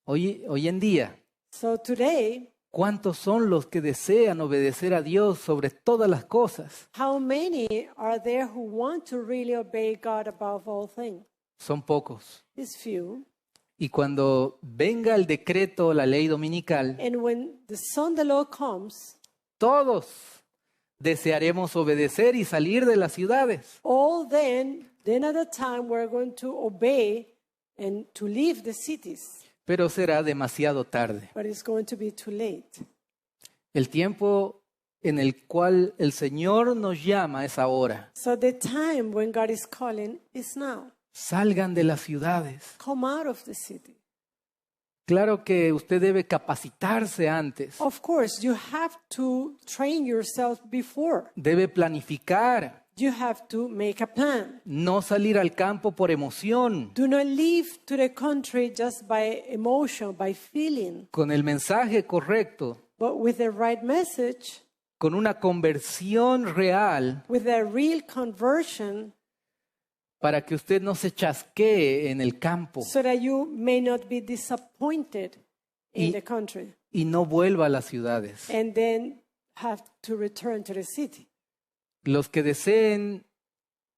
Hoy en día, So today, ¿cuántos son los que desean obedecer a Dios sobre todas las cosas? how many are there who want to really obey God above all things? Son pocos. It's few. Y cuando venga el decreto, la ley dominical, And when the Sunday law comes, todos desearemos obedecer y salir de las ciudades. all then at the time we're going to obey and to leave the cities. Pero será demasiado tarde. But it's going to be too late. El tiempo en el cual el Señor nos llama es ahora. So the time when God is calling is now. Salgan de las ciudades. Come out of the city. Claro que usted debe capacitarse antes. Of course, you have to train yourself before. Debe planificar. You have to make a plan. No salir al campo por emoción. Do not leave to the country just by emotion, by feeling, Con el mensaje correcto. but with the right message, Con una conversión real with a real conversion, para que usted no se chasquee en el campo so that you may not be disappointed in Y- the country y no vuelva a las ciudades. and then have to return to the city. Los que deseen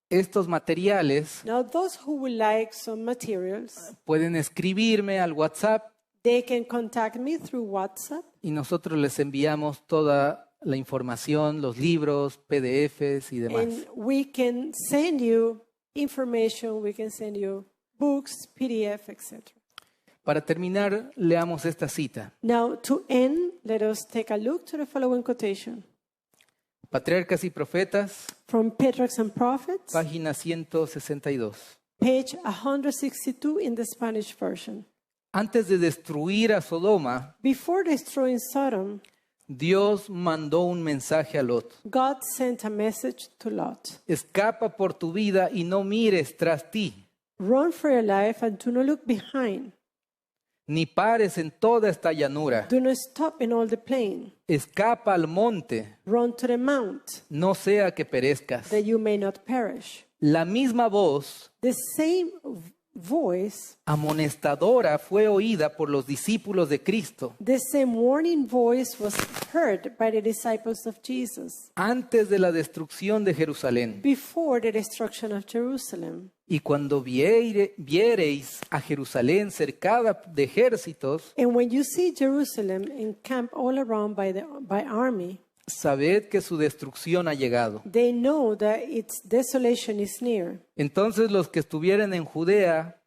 estos materiales Now, those who would like some materials, pueden escribirme al WhatsApp They can contact me through WhatsApp, y nosotros les enviamos toda la información, los libros, PDFs y demás. and we can send you information, we can send you books, PDF, etc. Para terminar, leamos esta cita. Now, to end, let us take a look to the following quotation Patriarcas y Profetas, from Patriarchs and Prophets, página 162. page 162 in the Spanish version. Antes de destruir a Sodoma, Before destroying Sodom, Dios mandó un mensaje a Lot. God sent a message to Lot. Escapa por tu vida y no mires tras ti, Run for your life and do not look behind. ni pares en toda esta llanura. Do not stop in all the plain. Escapa al monte, Run to the mount, no sea que perezcas. that you may not perish. La misma voz The same voice, amonestadora fue oída por los discípulos de Cristo the same warning voice was heard by the disciples of Jesus antes de la destrucción de Jerusalén. before the destruction of Jerusalem. Y cuando viereis a Jerusalén cercada de ejércitos, And when you see Jerusalem encamped all around by army, sabed que su destrucción ha llegado. they know that its desolation is near. Entonces los que estuvieren en Judea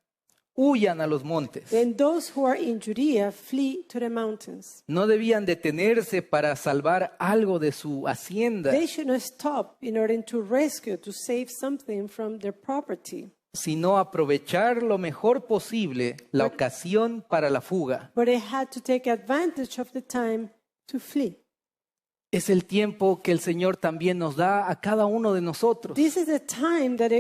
huyan a los montes. Then those who are in Judea flee to the mountains. No debían detenerse para salvar algo de su hacienda, They should not stop in order to rescue, to save something from their property, sino aprovechar lo mejor posible la ocasión para la fuga. but they had to take advantage of the time to flee. Es el tiempo que el Señor también nos da a cada uno de nosotros. This is the time that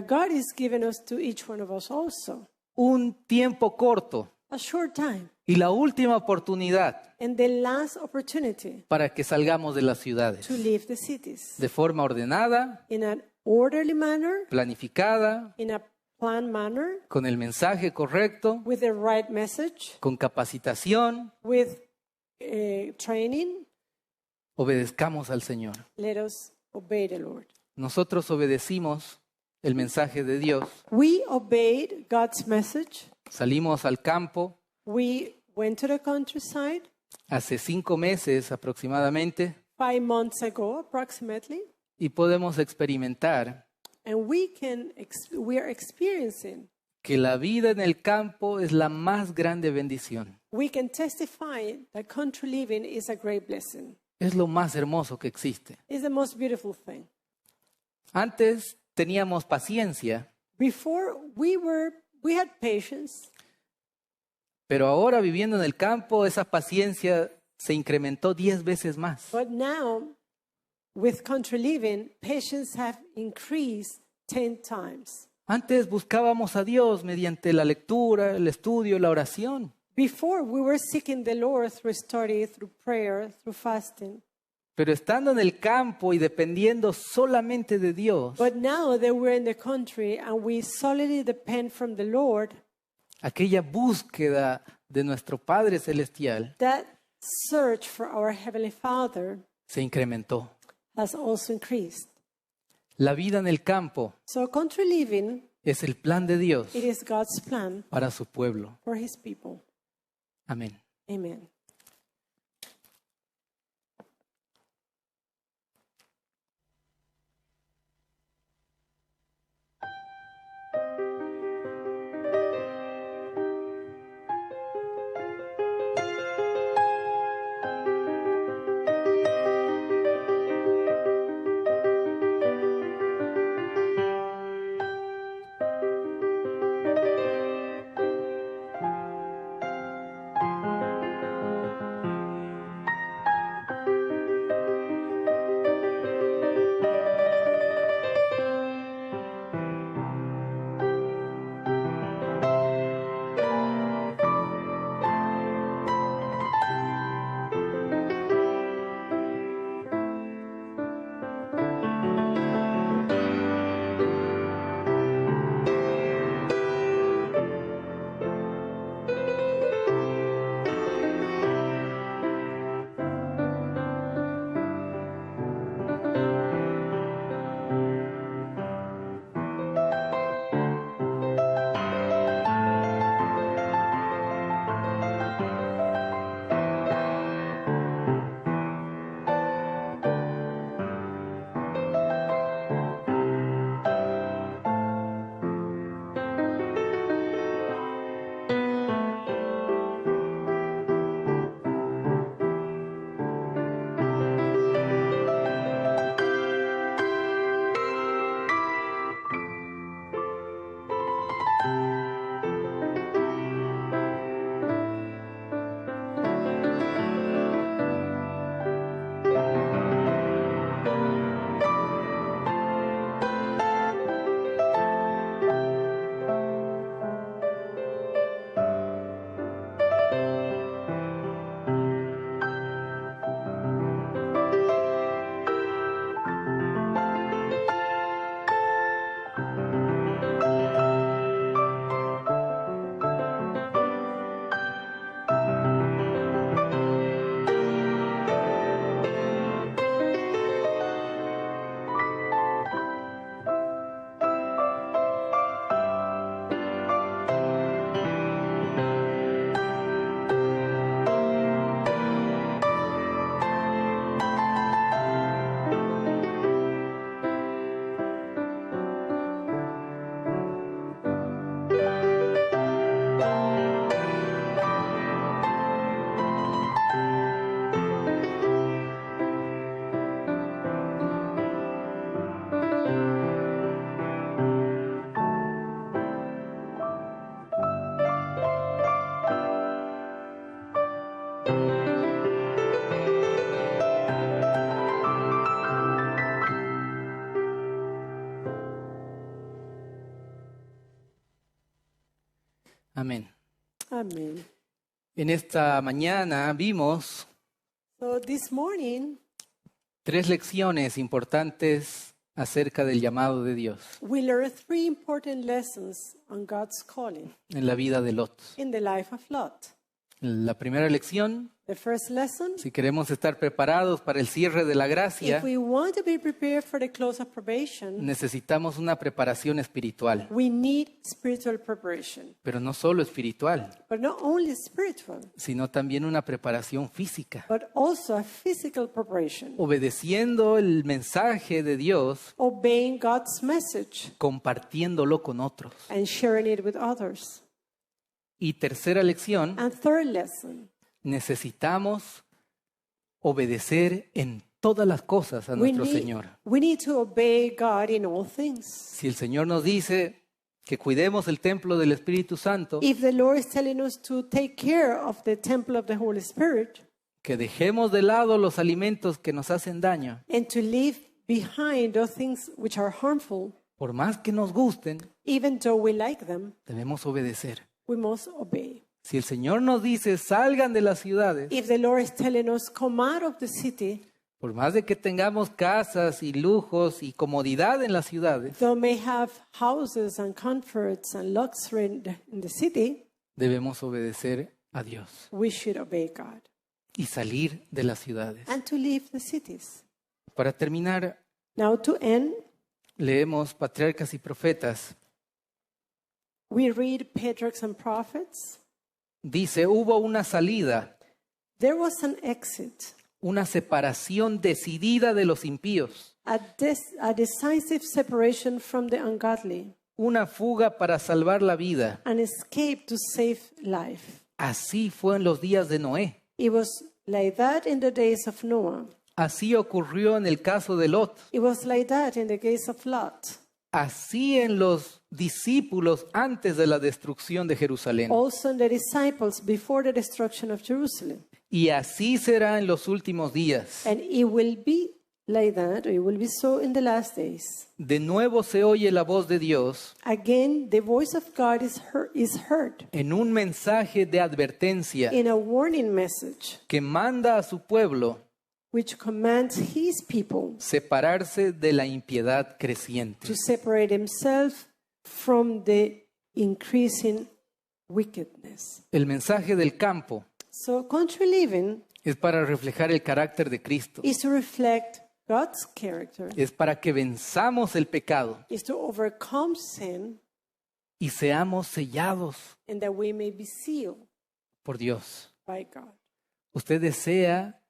God is giving us to each one of us also. Un tiempo corto A short time. y la última oportunidad And the last opportunity para que salgamos de las ciudades to leave the cities de forma ordenada, in an orderly manner, planificada, in a planned manner, con el mensaje correcto, with the right message, con capacitación. with training. Obedezcamos al Señor. Let us obey the Lord. Nosotros obedecimos el mensaje de Dios. We obeyed God's message. Salimos al campo We went to the countryside hace 5 meses aproximadamente 5 months ago, approximately, y podemos experimentar and we are experiencing. que la vida en el campo es la más grande bendición. We can testify that country living is a great blessing. Es lo más hermoso que existe. It's the most beautiful thing. Antes teníamos paciencia, Before we had patience, pero ahora viviendo en el campo esa paciencia se incrementó 10 veces más. but now with country living, patience have increased 10 times. Antes buscábamos a Dios mediante la lectura, el estudio, la oración. Before we were seeking the Lord through study, through prayer, through fasting. Pero estando en el campo y dependiendo solamente de Dios, But now that we're in the country and we solely depend from the Lord, aquella búsqueda de nuestro Padre Celestial that search for our Heavenly Father se incrementó. has also increased. La vida en el campo So country living, es el plan de Dios it is God's plan para su pueblo. for His people. Amén. Amen. Amén. Amen. En esta mañana vimos So this morning, 3 lecciones importantes acerca del llamado de Dios we learned 3 important lessons on God's calling en la vida de Lot. in the life of Lot. La primera lección, The first lesson, si queremos estar preparados para el cierre de la gracia, if we want to be prepared for the close of probation, necesitamos una preparación espiritual, we need spiritual preparation. pero no solo espiritual, But not only spiritual, sino también una preparación física. but also a physical preparation. Obedeciendo el mensaje de Dios, Obeying God's message compartiéndolo con otros. and sharing it with others. Y tercera lección, And third lesson, necesitamos obedecer en todas las cosas a nuestro Señor. we need to obey God in all things. Si el Señor nos dice que cuidemos el templo del Espíritu Santo, If the Lord is telling us to take care of the temple of the Holy Spirit que dejemos de lado los alimentos que nos hacen daño, and to leave behind those things which are harmful, por más que nos gusten, even though we like them, debemos obedecer. we must obey. Si el Señor nos dice salgan de las ciudades, If the Lord is telling us come out of the city, por más de que tengamos casas y lujos y comodidad en las ciudades, though may have houses and comforts and luxury in the city, debemos obedecer a Dios we should obey God y salir de las ciudades. and to leave the cities. Para terminar, Now to end, leemos Patriarcas y Profetas. we read Patriarchs and Prophets. Dice, hubo una salida, There was an exit, una separación decidida de los impíos, a decisive separation from the ungodly, una fuga para salvar la vida. an escape to save life. Así fue en los días de Noé. It was like that in the days of Noah. Así ocurrió en el caso de Lot. It was like that in the case of Lot. Así en los discípulos antes de la destrucción de Jerusalén. Also in the disciples before the destruction of Jerusalem. Y así será en los últimos días. And it will be like that, or it will be so in the last days. De nuevo se oye la voz de Dios Again, the voice of God is heard en un mensaje de advertencia in a warning message que manda a su pueblo which commands his people separarse de la impiedad creciente. to separate himself from the increasing wickedness. El mensaje del campo So country living es para reflejar el carácter de Cristo. is to reflect God's character, Es para que venzamos el pecado is to overcome sin, y seamos sellados and that we may be sealed por Dios. by God. ¿Usted desea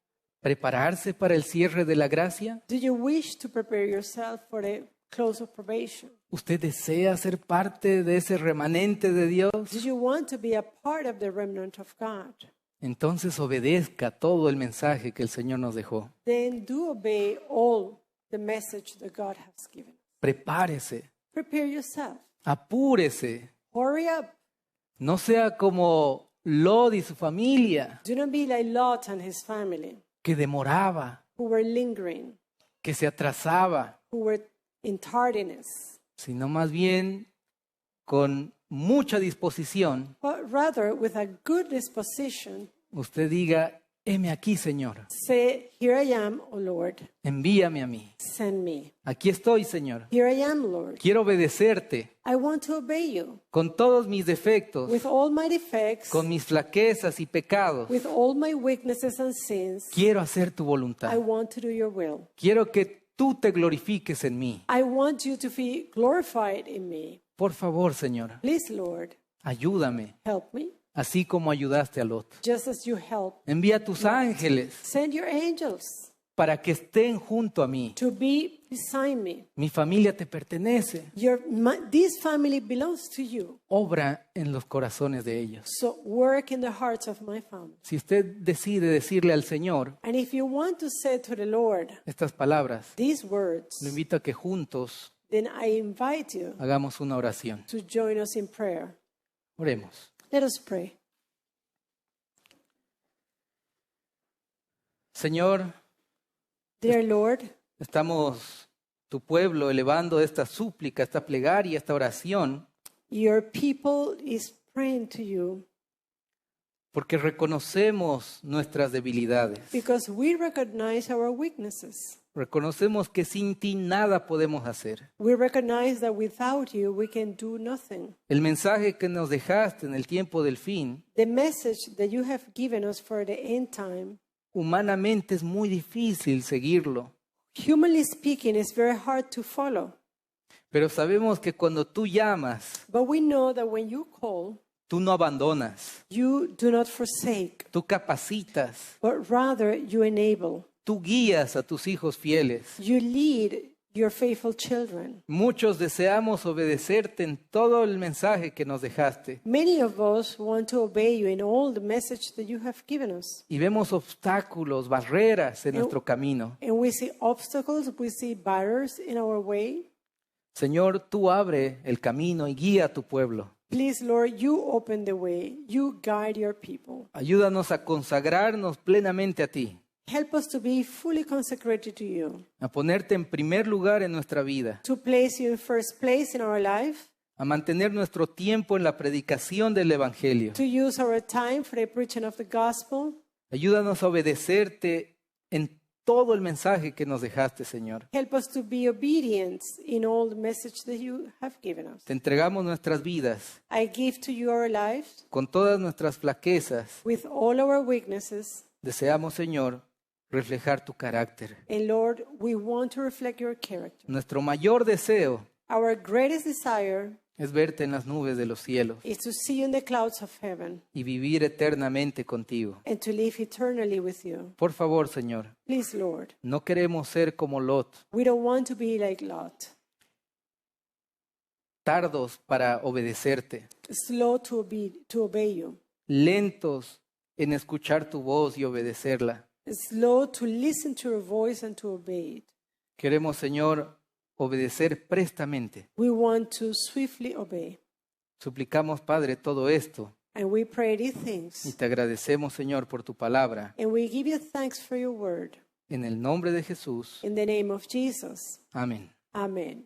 prepararse para el cierre de la gracia? Do you wish to prepare yourself for the close of probation? ¿Usted desea ser parte de ese remanente de Dios? Do you want to be a part of the remnant of God? Entonces obedezca todo el mensaje que el Señor nos dejó. Then do obey all the message that God has given. Prepárese, Prepare yourself. apúrese. Hurry up. No sea como Lot y su familia, Do not be like Lot and his family, que demoraba, who were lingering, que se atrasaba, who were in tardiness, sino más bien con mucha disposición, but rather with a good disposition, usted diga, heme aquí, Señor, say, here I am, O Lord, envíame a mí. send me. Aquí estoy, Señor. Here I am, Lord. Quiero obedecerte I want to obey you con todos mis defectos, with all my defects, con mis flaquezas y pecados. with all my weaknesses and sins. Quiero hacer tu I voluntad. want to do your will. Quiero que tú te glorifiques en mí. I want you to be glorified in me. Por favor, Señor, Please, Lord, ayúdame, help me, así como ayudaste a Lot. just as you help. Envía tus ángeles Send your angels para que estén junto a mí. to be beside me. Mi familia te pertenece. This family belongs to you. Obra en los corazones de ellos. So work in the hearts of my family. Si usted decide decirle al Señor And if you want to say to the Lord estas palabras, these words, lo invito a que juntos then I invite you hagamos una oración. to join us in prayer. Oremos. Let us pray. Señor, Dear Lord, estamos tu pueblo elevando esta súplica, esta plegaria, esta oración your people is praying to you porque reconocemos nuestras debilidades. because we recognize our weaknesses. Reconocemos que sin ti nada podemos hacer. We recognize that without you, we can do nothing. El mensaje que nos dejaste en el tiempo del fin, The message that you have given us for the end time, humanamente es muy difícil seguirlo, humanly speaking, is very hard to follow. pero sabemos que cuando tú llamas, But we know that when you call, tú no abandonas, you do not forsake, tú capacitas, but rather you enable. tú guías a tus hijos fieles. You lead your faithful children. Muchos deseamos obedecerte en todo el mensaje que nos dejaste Many of us want to obey you in all the message that you have given us. y vemos obstáculos, barreras en nuestro camino. And we see obstacles, we see barriers in our way. Señor, tú abre el camino y guía a tu pueblo. Please, Lord, you open the way. You guide your people. Ayúdanos a consagrarnos plenamente a ti, Help us to be fully consecrated to you, a ponerte en primer lugar en nuestra vida, to place you in first place in our life, a mantener nuestro tiempo en la predicación del Evangelio. to use our time for the preaching of the gospel. Ayúdanos a obedecerte en todo el mensaje que nos dejaste, Señor. Help us to be obedient in all the message that you have given us. Te entregamos nuestras vidas I give to you our lives con todas nuestras flaquezas. with all our weaknesses. Deseamos, Señor, reflejar tu carácter. And Lord, we want to reflect your character. Nuestro mayor deseo Our greatest desire es verte en las nubes de los cielos is to see you in the clouds of heaven y vivir eternamente contigo. and to live eternally with you. Por favor, Señor, Please, Lord, no queremos ser como Lot, we don't want to be like Lot, tardos para obedecerte, slow to obey you, lentos en escuchar tu voz y obedecerla. slow to listen to your voice and to obey it. Queremos, Señor, obedecer prestamente. We want to swiftly obey. Suplicamos, Padre, todo esto And we pray these y things. te agradecemos, Señor, por tu palabra. And we give you thanks for your word. En el nombre de Jesús. In the name of Jesus. Amén. Amen.